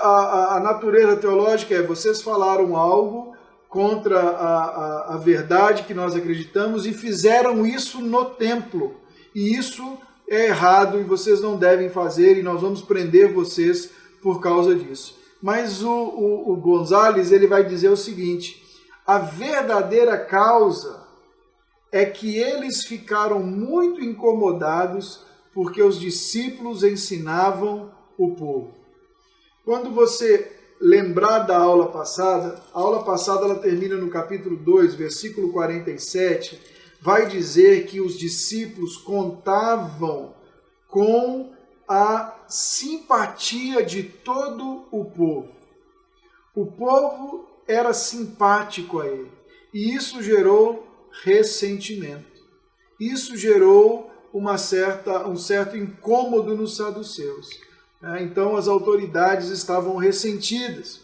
A natureza teológica é, vocês falaram algo contra a verdade que nós acreditamos e fizeram isso no templo. E isso é errado e vocês não devem fazer e nós vamos prender vocês por causa disso. Mas o Gonzalez, ele vai dizer o seguinte, a verdadeira causa é que eles ficaram muito incomodados porque os discípulos ensinavam o povo. Quando você lembrar da aula passada, a aula passada ela termina no capítulo 2, versículo 47, vai dizer que os discípulos contavam com a simpatia de todo o povo. O povo era simpático a ele, e isso gerou ressentimento. Isso gerou um certo incômodo nos saduceus. Então as autoridades estavam ressentidas.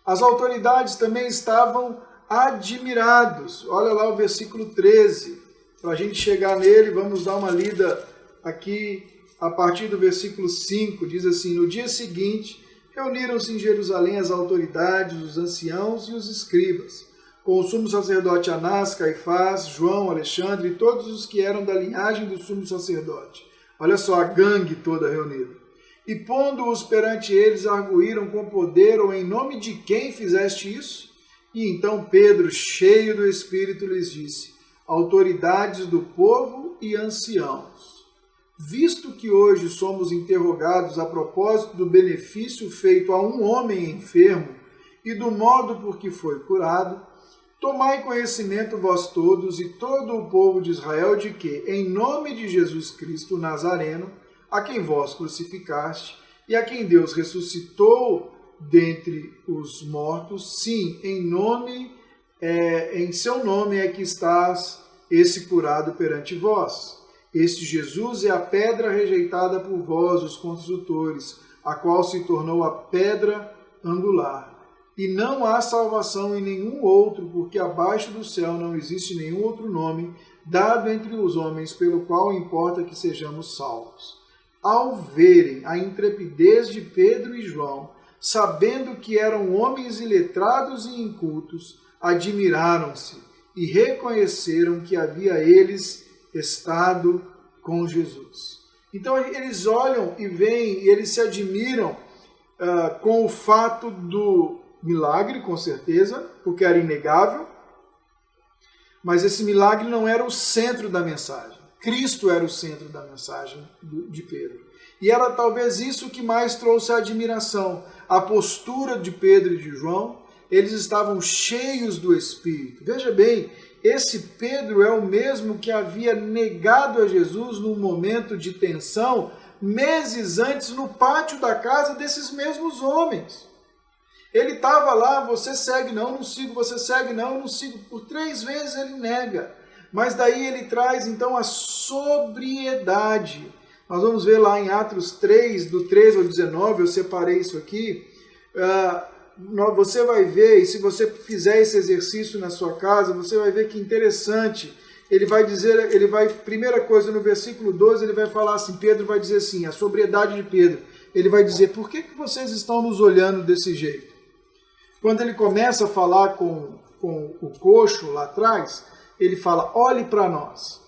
As autoridades também estavam admirados. Olha lá o versículo 13. Para a gente chegar nele, vamos dar uma lida aqui a partir do versículo 5. Diz assim: no dia seguinte, reuniram-se em Jerusalém as autoridades, os anciãos e os escribas, com o sumo sacerdote Anás, Caifás, João, Alexandre e todos os que eram da linhagem do sumo sacerdote. Olha só a gangue toda reunida. E pondo-os perante eles, arguíram com poder, ou em nome de quem fizeste isso? E então Pedro, cheio do Espírito, lhes disse: autoridades do povo e anciãos, visto que hoje somos interrogados a propósito do benefício feito a um homem enfermo e do modo por que foi curado, tomai conhecimento vós todos e todo o povo de Israel de que, em nome de Jesus Cristo Nazareno, a quem vós crucificaste e a quem Deus ressuscitou dentre os mortos, sim, em seu nome é que estás esse curado perante vós. Este Jesus é a pedra rejeitada por vós, os construtores, a qual se tornou a pedra angular. E não há salvação em nenhum outro, porque abaixo do céu não existe nenhum outro nome dado entre os homens pelo qual importa que sejamos salvos. Ao verem a intrepidez de Pedro e João, sabendo que eram homens iletrados e incultos, admiraram-se e reconheceram que havia eles estado com Jesus. Então eles olham e veem, e eles se admiram com o fato do milagre, com certeza, porque era inegável, mas esse milagre não era o centro da mensagem. Cristo era o centro da mensagem de Pedro. E era talvez isso que mais trouxe a admiração. A postura de Pedro e de João, eles estavam cheios do Espírito. Veja bem, esse Pedro é o mesmo que havia negado a Jesus num momento de tensão, meses antes, no pátio da casa desses mesmos homens. Ele estava lá, você segue, não sigo, você segue, não sigo. Por 3 vezes ele nega. Mas daí ele traz então a sobriedade. Nós vamos ver lá em Atos 3, do 13 ao 19, eu separei isso aqui. Você vai ver, e se você fizer esse exercício na sua casa, você vai ver que interessante. Ele vai dizer, primeira coisa, no versículo 12, ele vai falar assim, Pedro vai dizer assim, a sobriedade de Pedro. Ele vai dizer, por que vocês estão nos olhando desse jeito? Quando ele começa a falar com o coxo lá atrás, ele fala, olhe para nós.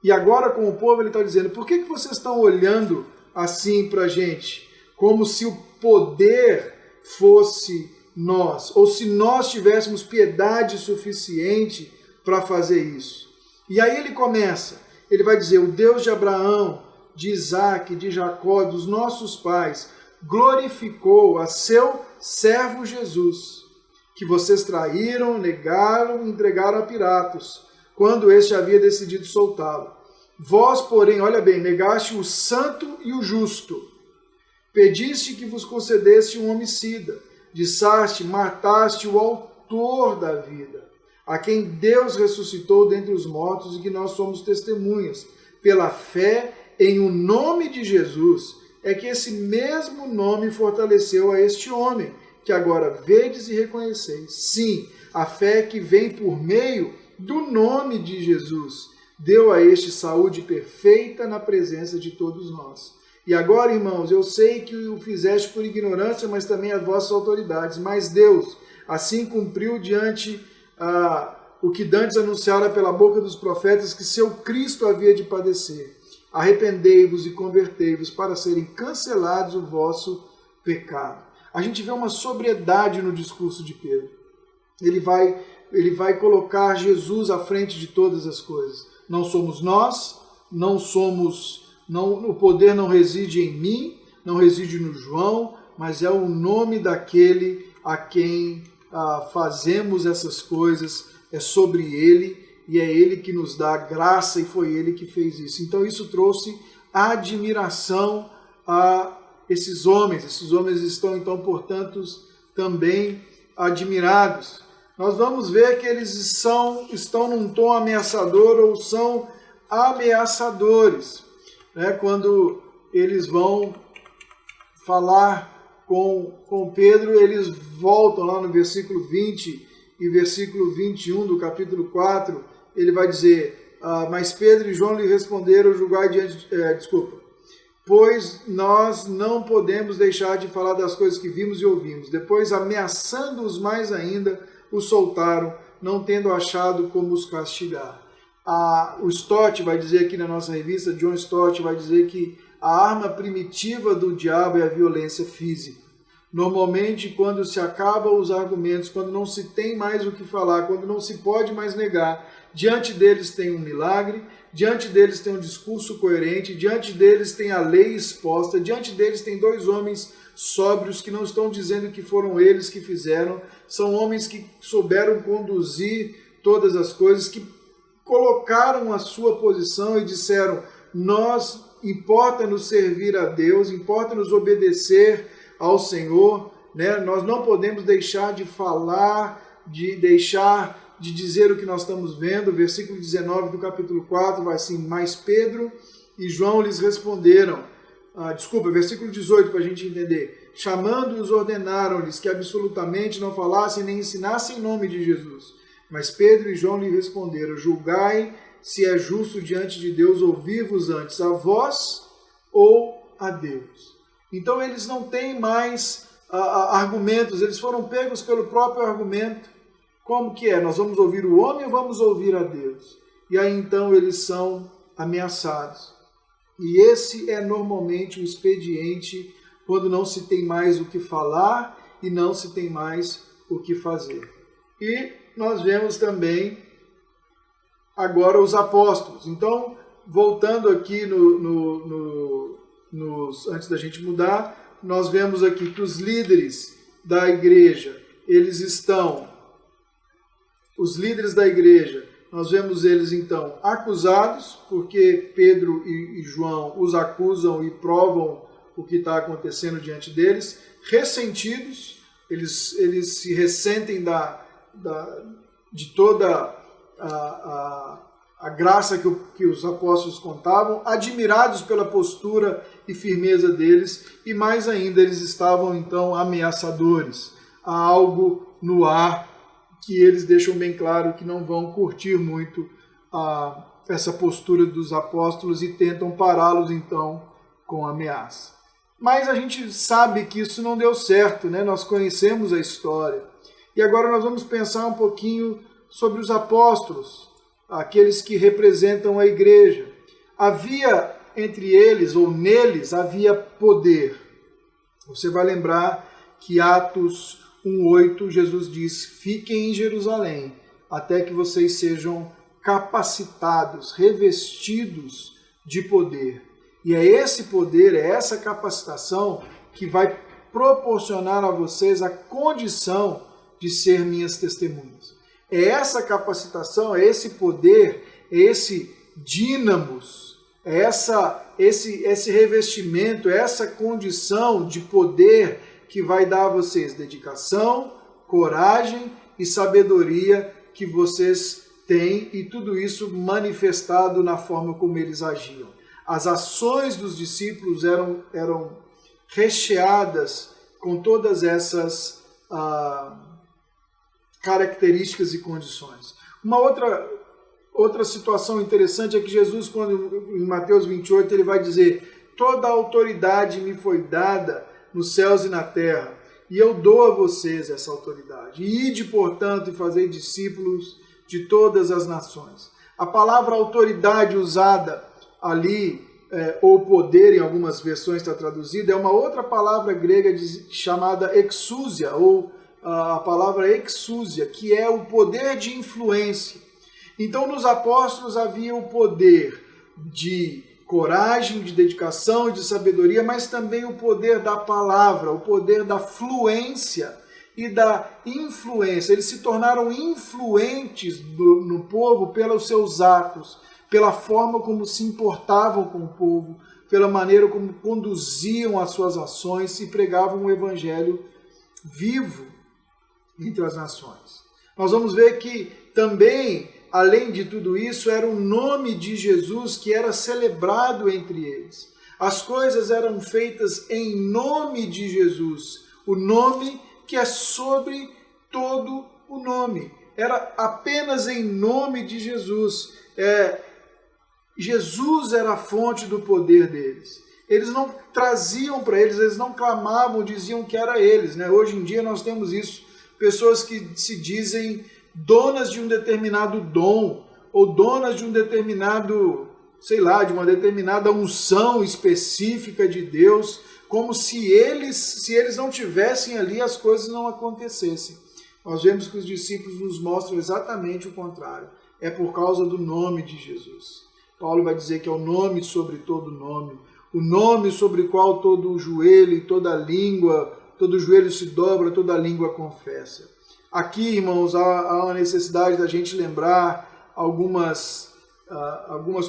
E agora com o povo ele está dizendo, por que vocês estão olhando assim para a gente? Como se o poder fosse nós, ou se nós tivéssemos piedade suficiente para fazer isso. E aí ele começa, ele vai dizer, o Deus de Abraão, de Isaac, de Jacó, dos nossos pais, glorificou a seu servo Jesus, que vocês traíram, negaram e entregaram a Pilatos, quando este havia decidido soltá-lo. Vós, porém, olha bem, negaste o santo e o justo. Pediste que vos concedesse um homicida. Disseste, mataste o autor da vida, a quem Deus ressuscitou dentre os mortos e que nós somos testemunhas. Pela fé em o nome de Jesus, é que esse mesmo nome fortaleceu a este homem, que agora vedes e reconheceis. Sim, a fé que vem por meio do nome de Jesus deu a este saúde perfeita na presença de todos nós. E agora, irmãos, eu sei que o fizeste por ignorância, mas também as vossas autoridades. Mas Deus assim cumpriu diante o que dantes anunciara pela boca dos profetas, que seu Cristo havia de padecer. Arrependei-vos e convertei-vos para serem cancelados o vosso pecado. A gente vê uma sobriedade no discurso de Pedro. Ele vai colocar Jesus à frente de todas as coisas. Não somos nós, o poder não reside em mim, não reside no João, mas é o nome daquele a quem fazemos essas coisas, é sobre ele, e é ele que nos dá graça, e foi ele que fez isso. Então isso trouxe admiração a esses homens. Esses homens estão, então, portanto, também admirados. nós vamos ver que eles estão num tom ameaçador ou são ameaçadores, né? Quando eles vão falar com Pedro, eles voltam lá no versículo 20 e versículo 21 do capítulo 4, ele vai dizer, mas Pedro e João lhe responderam, julgai diante, pois nós não podemos deixar de falar das coisas que vimos e ouvimos. Depois, ameaçando-os mais ainda, os soltaram, não tendo achado como os castigar. O Stott vai dizer aqui na nossa revista, John Stott vai dizer que a arma primitiva do diabo é a violência física. Normalmente, quando se acabam os argumentos, quando não se tem mais o que falar, quando não se pode mais negar, diante deles tem um milagre, diante deles tem um discurso coerente, diante deles tem a lei exposta, diante deles tem dois homens sóbrios que não estão dizendo que foram eles que fizeram, são homens que souberam conduzir todas as coisas, que colocaram a sua posição e disseram, importa-nos servir a Deus, importa-nos obedecer ao Senhor, né? Nós não podemos deixar de falar, de deixar de dizer o que nós estamos vendo. O versículo 19 do capítulo 4 vai assim, mas Pedro e João lhes responderam, versículo 18 para a gente entender, chamando-os ordenaram-lhes que absolutamente não falassem nem ensinassem em nome de Jesus. Mas Pedro e João lhe responderam, julgai se é justo diante de Deus ouvir-vos antes a vós ou a Deus. Então eles não têm mais argumentos, eles foram pegos pelo próprio argumento. Como que é? Nós vamos ouvir o homem ou vamos ouvir a Deus? E aí então eles são ameaçados. E esse é normalmente o expediente quando não se tem mais o que falar e não se tem mais o que fazer. E nós vemos também agora os apóstolos. Então, voltando aqui antes da gente mudar, nós vemos aqui que os líderes da igreja, nós vemos eles então acusados, porque Pedro e João os acusam e provam o que está acontecendo diante deles, ressentidos, eles se ressentem de toda a graça que os apóstolos contavam, admirados pela postura e firmeza deles, e mais ainda eles estavam então ameaçadores. Há algo no ar que eles deixam bem claro que não vão curtir muito essa postura dos apóstolos e tentam pará-los então com ameaça. Mas a gente sabe que isso não deu certo, né? Nós conhecemos a história. E agora nós vamos pensar um pouquinho sobre os apóstolos, aqueles que representam a igreja. Havia entre eles, ou neles, havia poder. Você vai lembrar que Atos 1:8, Jesus diz, fiquem em Jerusalém, até que vocês sejam capacitados, revestidos de poder. E é esse poder, é essa capacitação que vai proporcionar a vocês a condição de ser minhas testemunhas. É essa capacitação, é esse poder, é esse dínamos, é esse revestimento, é essa condição de poder que vai dar a vocês dedicação, coragem e sabedoria que vocês têm, e tudo isso manifestado na forma como eles agiam. As ações dos discípulos eram recheadas com todas essas características e condições. Uma outra situação interessante é que Jesus, quando em Mateus 28, ele vai dizer, toda a autoridade me foi dada nos céus e na terra, e eu dou a vocês essa autoridade. Ide, portanto, e fazei discípulos de todas as nações. A palavra autoridade usada ali, ou poder, em algumas versões está traduzida, é uma outra palavra grega chamada exousia, ou a palavra exousia, que é o poder de influência. Então, nos apóstolos havia o poder de coragem, de dedicação e de sabedoria, mas também o poder da palavra, o poder da fluência e da influência. Eles se tornaram influentes no povo pelos seus atos, pela forma como se importavam com o povo, pela maneira como conduziam as suas ações e pregavam um evangelho vivo entre as nações. Nós vamos ver que também, além de tudo isso, era o nome de Jesus que era celebrado entre eles. As coisas eram feitas em nome de Jesus, o nome que é sobre todo o nome. Era apenas em nome de Jesus. Jesus era a fonte do poder deles. Eles não traziam para eles, eles não clamavam, diziam que era eles, né? Hoje em dia nós temos isso, pessoas que se dizem donas de um determinado dom, ou donas de um determinado, sei lá, de uma determinada unção específica de Deus, como se eles não tivessem ali, as coisas não acontecessem. Nós vemos que os discípulos nos mostram exatamente o contrário. É por causa do nome de Jesus. Paulo vai dizer que é o nome sobre todo nome, o nome sobre o qual todo joelho e toda língua, todo joelho se dobra, toda língua confessa. Aqui, irmãos, há uma necessidade da gente lembrar algumas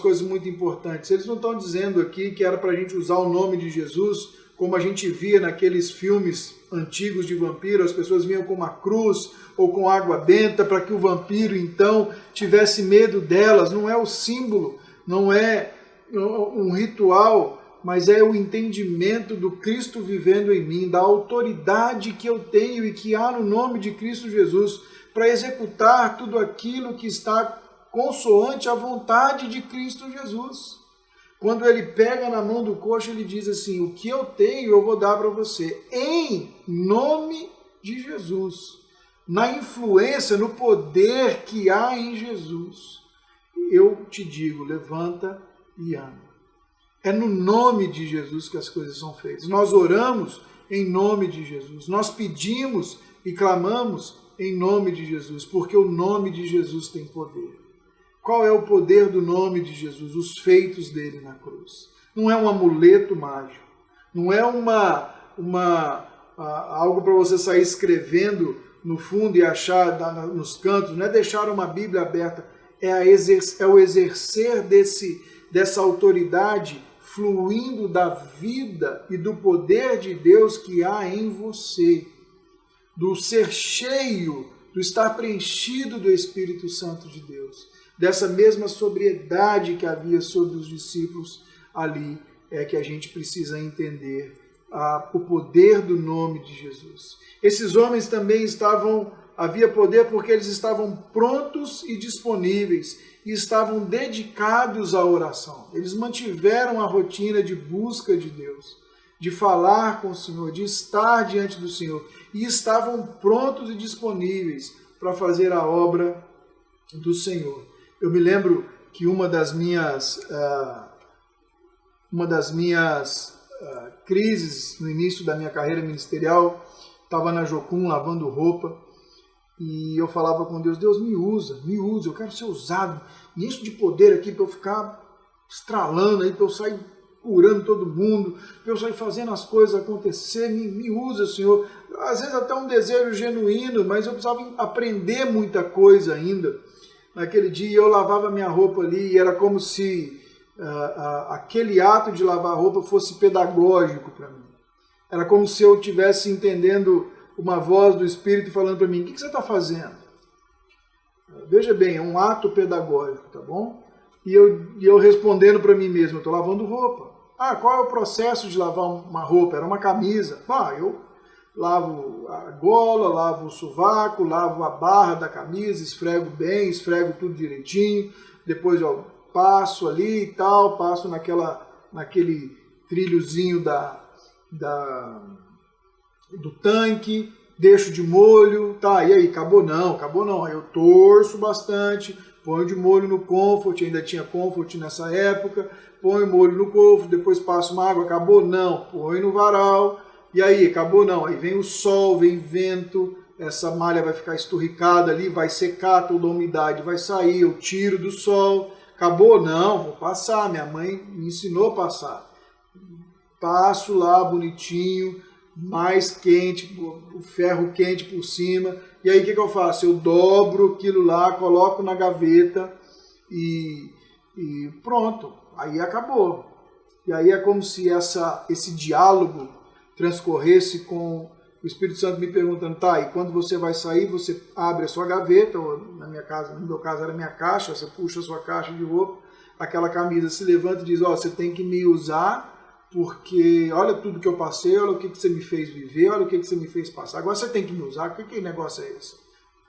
coisas muito importantes. Eles não estão dizendo aqui que era para a gente usar o nome de Jesus como a gente via naqueles filmes antigos de vampiro, as pessoas vinham com uma cruz ou com água benta para que o vampiro, então, tivesse medo delas. Não é o símbolo, não é um ritual, mas é o entendimento do Cristo vivendo em mim, da autoridade que eu tenho e que há no nome de Cristo Jesus para executar tudo aquilo que está consoante à vontade de Cristo Jesus. Quando ele pega na mão do coxo, ele diz assim, o que eu tenho eu vou dar para você, em nome de Jesus. Na influência, no poder que há em Jesus. Eu te digo, levanta e anda. É no nome de Jesus que as coisas são feitas. Nós oramos em nome de Jesus. Nós pedimos e clamamos em nome de Jesus, porque o nome de Jesus tem poder. Qual é o poder do nome de Jesus? Os feitos dele na cruz. Não é um amuleto mágico. Não é algo para você sair escrevendo no fundo e achar nos cantos. Não é deixar uma Bíblia aberta. É o exercer dessa autoridade fluindo da vida e do poder de Deus que há em você. Do ser cheio, do estar preenchido do Espírito Santo de Deus. Dessa mesma sobriedade que havia sobre os discípulos ali, é que a gente precisa entender o poder do nome de Jesus. Esses homens também havia poder porque eles estavam prontos e disponíveis e estavam dedicados à oração. Eles mantiveram a rotina de busca de Deus, de falar com o Senhor, de estar diante do Senhor, e estavam prontos e disponíveis para fazer a obra do Senhor. Eu me lembro que uma das minhas crises no início da minha carreira ministerial, estava na Jocum lavando roupa e eu falava com Deus, Deus me usa, eu quero ser usado, me enche de poder aqui para eu ficar estralando, para eu sair curando todo mundo, para eu sair fazendo as coisas acontecer, me usa, Senhor. Às vezes até um desejo genuíno, mas eu precisava aprender muita coisa ainda. Naquele dia eu lavava minha roupa ali e era como se aquele ato de lavar roupa fosse pedagógico para mim. Era como se eu estivesse entendendo uma voz do Espírito falando para mim, o que você está fazendo? Veja bem, é um ato pedagógico, tá bom? E eu respondendo para mim mesmo, eu estou lavando roupa. Qual é o processo de lavar uma roupa? Era uma camisa. Eu lavo a gola, lavo o sovaco, lavo a barra da camisa, esfrego bem, esfrego tudo direitinho, depois eu passo ali e tal, passo naquele trilhozinho do tanque, deixo de molho, tá, e aí, acabou não, aí eu torço bastante, ponho de molho no Comfort, ainda tinha Comfort nessa época, ponho molho no Comfort, depois passo uma água, acabou não, põe no varal, e aí, acabou não, aí vem o sol, vem vento, essa malha vai ficar esturricada ali, vai secar, toda a umidade vai sair, eu tiro do sol, acabou não, vou passar, minha mãe me ensinou a passar. Passo lá bonitinho, mais quente, o ferro quente por cima, e aí o que eu faço? Eu dobro aquilo lá, coloco na gaveta e pronto, aí acabou. E aí é como se esse diálogo transcorresse com o Espírito Santo me perguntando, tá, e quando você vai sair, você abre a sua gaveta, ou no meu caso era minha caixa, você puxa a sua caixa de roupa, aquela camisa se levanta e diz, você tem que me usar, porque olha tudo que eu passei, olha o que você me fez viver, olha o que você me fez passar, agora você tem que me usar, que negócio é esse?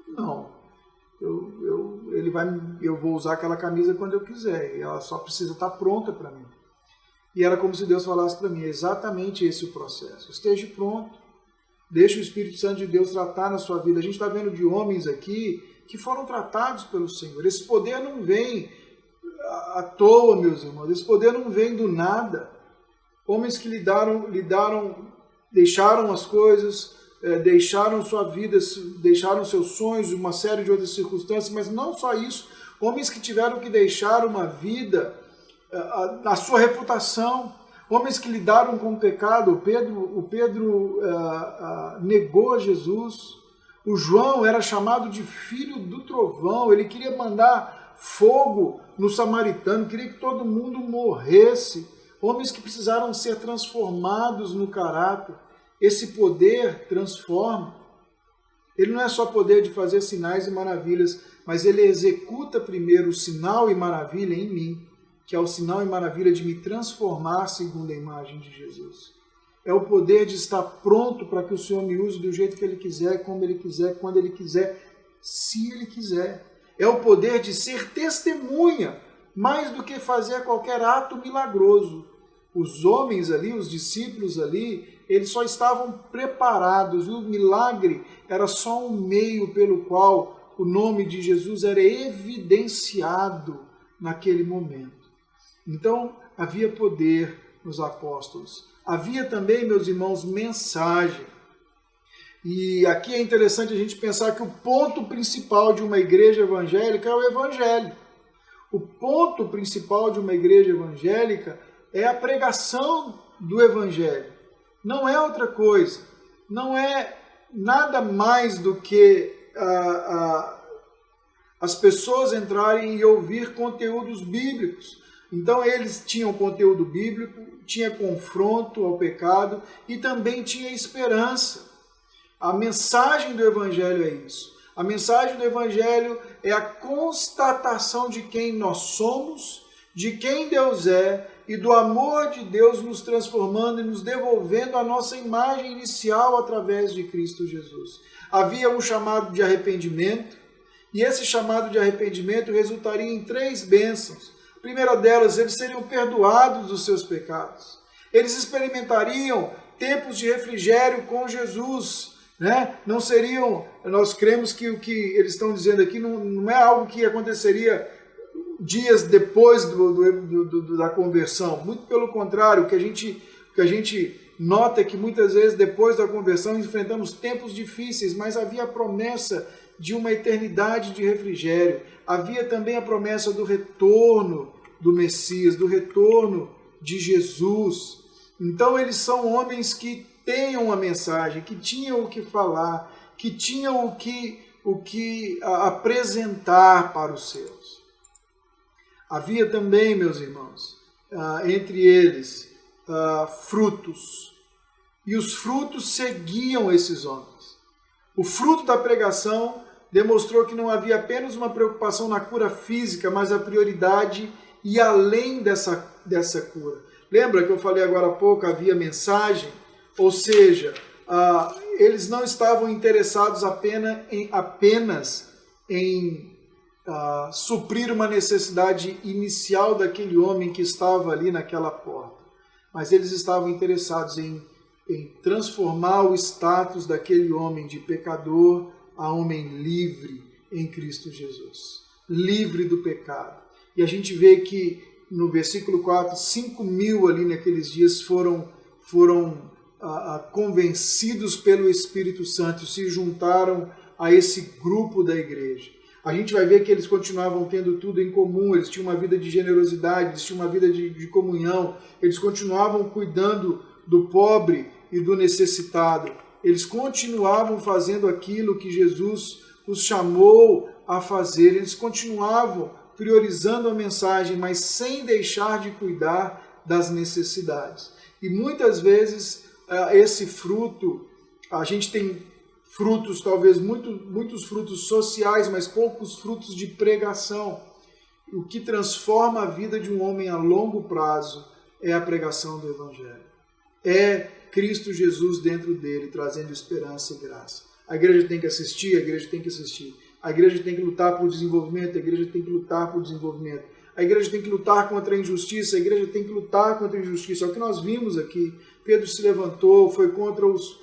Não, eu vou usar aquela camisa quando eu quiser, e ela só precisa estar pronta para mim. E era como se Deus falasse para mim, é exatamente esse o processo, esteja pronto, deixe o Espírito Santo de Deus tratar na sua vida. A gente está vendo de homens aqui que foram tratados pelo Senhor. Esse poder não vem à toa, meus irmãos. Esse poder não vem do nada. Homens que deixaram as coisas, deixaram sua vida, deixaram seus sonhos, uma série de outras circunstâncias, mas não só isso. Homens que tiveram que deixar uma vida, a sua reputação. Homens que lidaram com o pecado. O Pedro negou a Jesus. O João era chamado de filho do trovão. Ele queria mandar fogo no samaritano, queria que todo mundo morresse. Homens que precisaram ser transformados no caráter. Esse poder transforma. Ele não é só poder de fazer sinais e maravilhas, mas ele executa primeiro o sinal e maravilha em mim, que é o sinal e maravilha de me transformar segundo a imagem de Jesus. É o poder de estar pronto para que o Senhor me use do jeito que Ele quiser, como Ele quiser, quando Ele quiser, se Ele quiser. É o poder de ser testemunha, mais do que fazer qualquer ato milagroso. Os homens ali, os discípulos ali, eles só estavam preparados, e o milagre era só um meio pelo qual o nome de Jesus era evidenciado naquele momento. Então, havia poder nos apóstolos. Havia também, meus irmãos, mensagem. E aqui é interessante a gente pensar que o ponto principal de uma igreja evangélica é o Evangelho. O ponto principal de uma igreja evangélica é a pregação do Evangelho. Não é outra coisa. Não é nada mais do que as pessoas entrarem e ouvir conteúdos bíblicos. Então eles tinham conteúdo bíblico, tinha confronto ao pecado e também tinha esperança. A mensagem do Evangelho é isso. A mensagem do Evangelho é a constatação de quem nós somos, de quem Deus é e do amor de Deus nos transformando e nos devolvendo a nossa imagem inicial através de Cristo Jesus. Havia um chamado de arrependimento e esse chamado de arrependimento resultaria em 3 bênçãos. A primeira delas, eles seriam perdoados dos seus pecados. Eles experimentariam tempos de refrigério com Jesus. Não seriam, nós cremos que o que eles estão dizendo aqui não é algo que aconteceria dias depois da conversão. Muito pelo contrário, o que a gente nota é que muitas vezes depois da conversão enfrentamos tempos difíceis, mas havia a promessa de uma eternidade de refrigério. Havia também a promessa do retorno do Messias, do retorno de Jesus. Então eles são homens que tenham a mensagem, que tinham o que falar, que tinham o que apresentar para os seus. Havia também, meus irmãos, entre eles frutos. E os frutos seguiam esses homens. O fruto da pregação demonstrou que não havia apenas uma preocupação na cura física, mas a prioridade e além dessa cura. Lembra que eu falei agora há pouco, havia mensagem? Ou seja, eles não estavam interessados apenas em suprir uma necessidade inicial daquele homem que estava ali naquela porta, mas eles estavam interessados em transformar o status daquele homem de pecador a homem livre em Cristo Jesus, livre do pecado. E a gente vê que no versículo 4, 5.000 ali naqueles dias foram convencidos pelo Espírito Santo, se juntaram a esse grupo da igreja. A gente vai ver que eles continuavam tendo tudo em comum, eles tinham uma vida de generosidade, eles tinham uma vida de comunhão, eles continuavam cuidando do pobre e do necessitado, eles continuavam fazendo aquilo que Jesus os chamou a fazer, eles continuavam priorizando a mensagem, mas sem deixar de cuidar das necessidades. E muitas vezes esse fruto A gente tem frutos, talvez muitos frutos sociais, mas poucos frutos de pregação. O que transforma a vida de um homem a longo prazo é a pregação do Evangelho. É Cristo Jesus dentro dele, trazendo esperança e graça. A igreja tem que assistir, a igreja tem que assistir. A igreja tem que lutar por desenvolvimento, a igreja tem que lutar por desenvolvimento. A igreja tem que lutar contra a injustiça, a igreja tem que lutar contra a injustiça. É o que nós vimos aqui. Pedro se levantou, foi contra os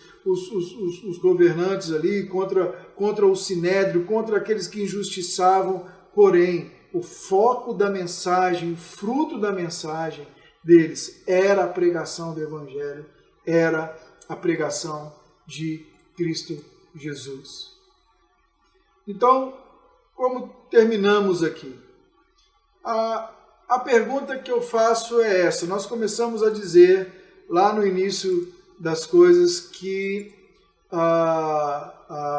governantes ali, contra o sinédrio, contra aqueles que injustiçavam. Porém, o foco da mensagem, o fruto da mensagem deles era a pregação do Evangelho, era a pregação de Cristo Jesus. Então, como terminamos aqui? A pergunta que eu faço é essa. Nós começamos a dizer lá no início das coisas que a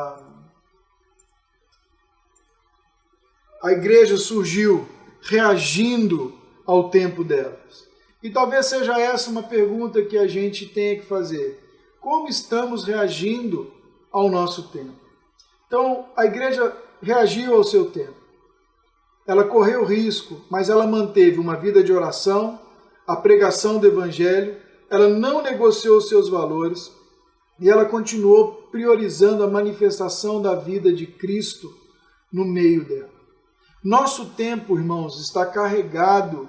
igreja surgiu reagindo ao tempo delas. E talvez seja essa uma pergunta que a gente tenha que fazer. Como estamos reagindo ao nosso tempo? Então, a igreja reagiu ao seu tempo. Ela correu risco, mas ela manteve uma vida de oração, a pregação do Evangelho, ela não negociou seus valores e ela continuou priorizando a manifestação da vida de Cristo no meio dela. Nosso tempo, irmãos, está carregado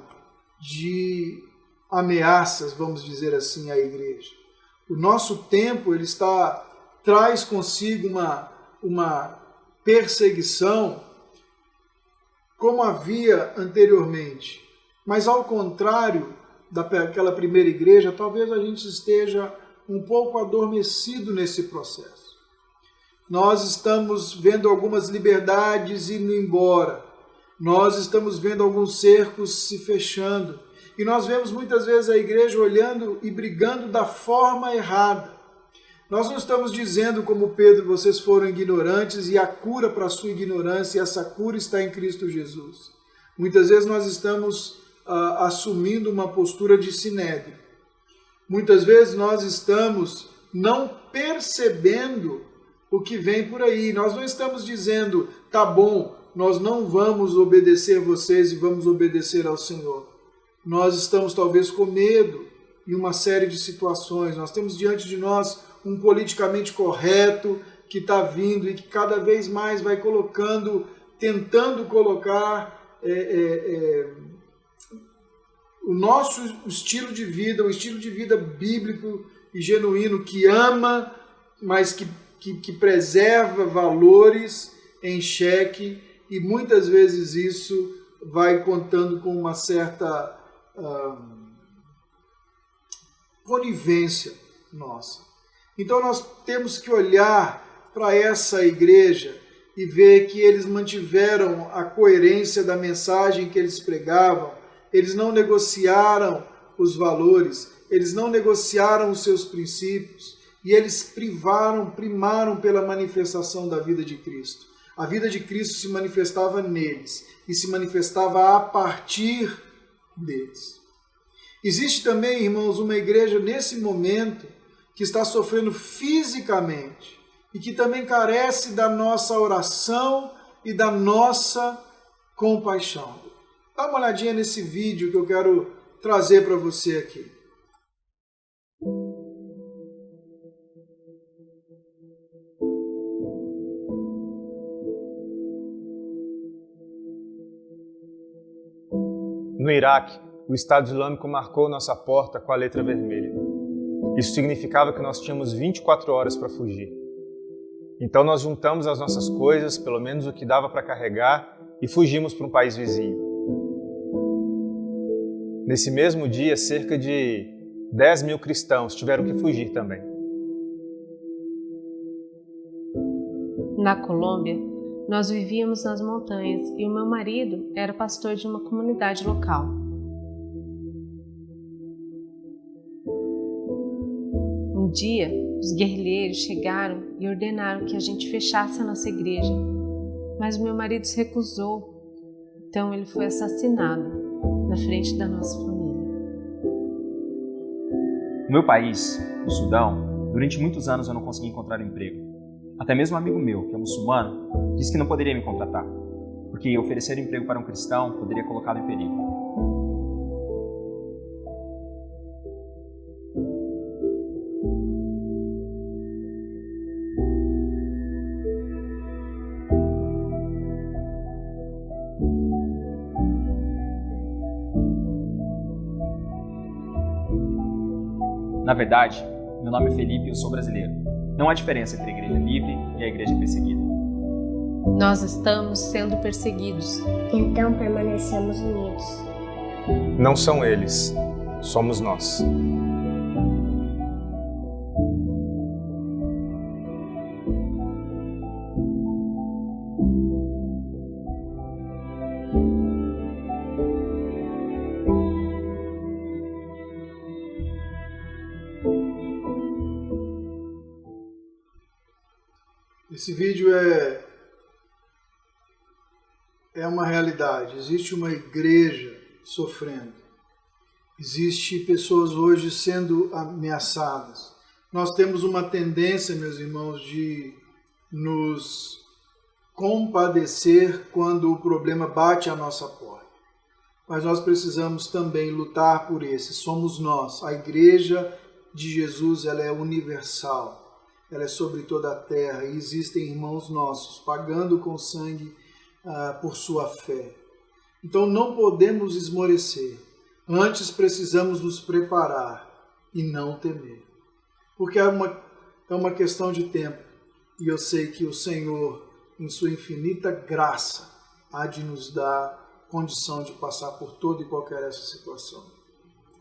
de ameaças, vamos dizer assim, à igreja. O nosso tempo ele traz consigo uma perseguição como havia anteriormente. Mas ao contrário daquela primeira igreja, talvez a gente esteja um pouco adormecido nesse processo. Nós estamos vendo algumas liberdades indo embora. Nós estamos vendo alguns cercos se fechando. E nós vemos muitas vezes a igreja olhando e brigando da forma errada. Nós não estamos dizendo, como Pedro, vocês foram ignorantes e a cura para a sua ignorância, e essa cura está em Cristo Jesus. Muitas vezes nós estamos assumindo uma postura de sinédrio. Muitas vezes nós estamos não percebendo o que vem por aí. Nós não estamos dizendo, tá bom, nós não vamos obedecer vocês e vamos obedecer ao Senhor. Nós estamos talvez com medo em uma série de situações. Nós temos diante de nós um politicamente correto que está vindo e que cada vez mais vai tentando colocar o nosso estilo de vida, o estilo de vida bíblico e genuíno, que ama, mas que preserva valores em xeque, e muitas vezes isso vai contando com uma certa conivência nossa. Então nós temos que olhar para essa igreja e ver que eles mantiveram a coerência da mensagem que eles pregavam. Eles não negociaram os valores, eles não negociaram os seus princípios, e eles primaram pela manifestação da vida de Cristo. A vida de Cristo se manifestava neles e se manifestava a partir deles. Existe também, irmãos, uma igreja nesse momento que está sofrendo fisicamente e que também carece da nossa oração e da nossa compaixão. Dá uma olhadinha nesse vídeo que eu quero trazer para você aqui. No Iraque, o Estado Islâmico marcou nossa porta com a letra vermelha. Isso significava que nós tínhamos 24 horas para fugir. Então nós juntamos as nossas coisas, pelo menos o que dava para carregar, e fugimos para um país vizinho. Nesse mesmo dia, cerca de 10 mil cristãos tiveram que fugir também. Na Colômbia, nós vivíamos nas montanhas e o meu marido era pastor de uma comunidade local. Um dia, os guerrilheiros chegaram e ordenaram que a gente fechasse a nossa igreja, mas o meu marido se recusou, então ele foi assassinado na frente da nossa família. No meu país, no Sudão, Durante muitos anos eu não consegui encontrar um emprego. Até mesmo um amigo meu, que é muçulmano, disse que não poderia me contratar, porque oferecer emprego para um cristão poderia colocá-lo em perigo. Na verdade, meu nome é Felipe e eu sou brasileiro. Não há diferença entre a igreja livre e a igreja perseguida. Nós estamos sendo perseguidos. Então permanecemos unidos. Não são eles, somos nós. Esse vídeo é uma realidade. Existe uma igreja sofrendo. Existem pessoas hoje sendo ameaçadas. Nós temos uma tendência, meus irmãos, de nos compadecer quando o problema bate à nossa porta. Mas nós precisamos também lutar por esse. Somos nós. A igreja de Jesus, ela é universal. Ela é sobre toda a terra e existem irmãos nossos pagando com sangue por sua fé. Então não podemos esmorecer. Antes precisamos nos preparar e não temer. Porque é uma questão de tempo. E eu sei que o Senhor, em sua infinita graça, há de nos dar condição de passar por toda e qualquer essa situação.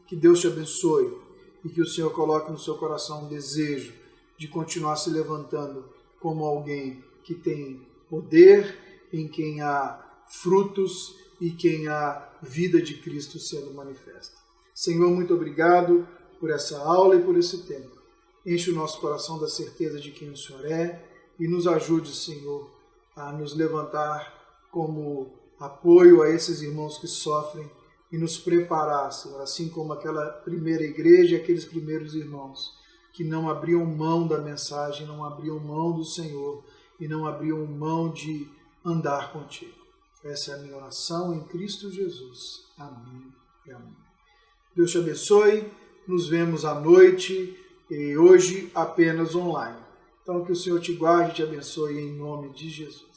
Que Deus te abençoe e que o Senhor coloque no seu coração um desejo de continuar se levantando como alguém que tem poder, em quem há frutos e quem há vida de Cristo sendo manifesta. Senhor, muito obrigado por essa aula e por esse tempo. Enche o nosso coração da certeza de quem o Senhor é e nos ajude, Senhor, a nos levantar como apoio a esses irmãos que sofrem e nos preparar, Senhor, assim como aquela primeira igreja e aqueles primeiros irmãos que não abriam mão da mensagem, não abriam mão do Senhor e não abriam mão de andar contigo. Essa é a minha oração em Cristo Jesus. Amém e amém. Deus te abençoe. Nos vemos à noite e hoje apenas online. Então que o Senhor te guarde e te abençoe em nome de Jesus.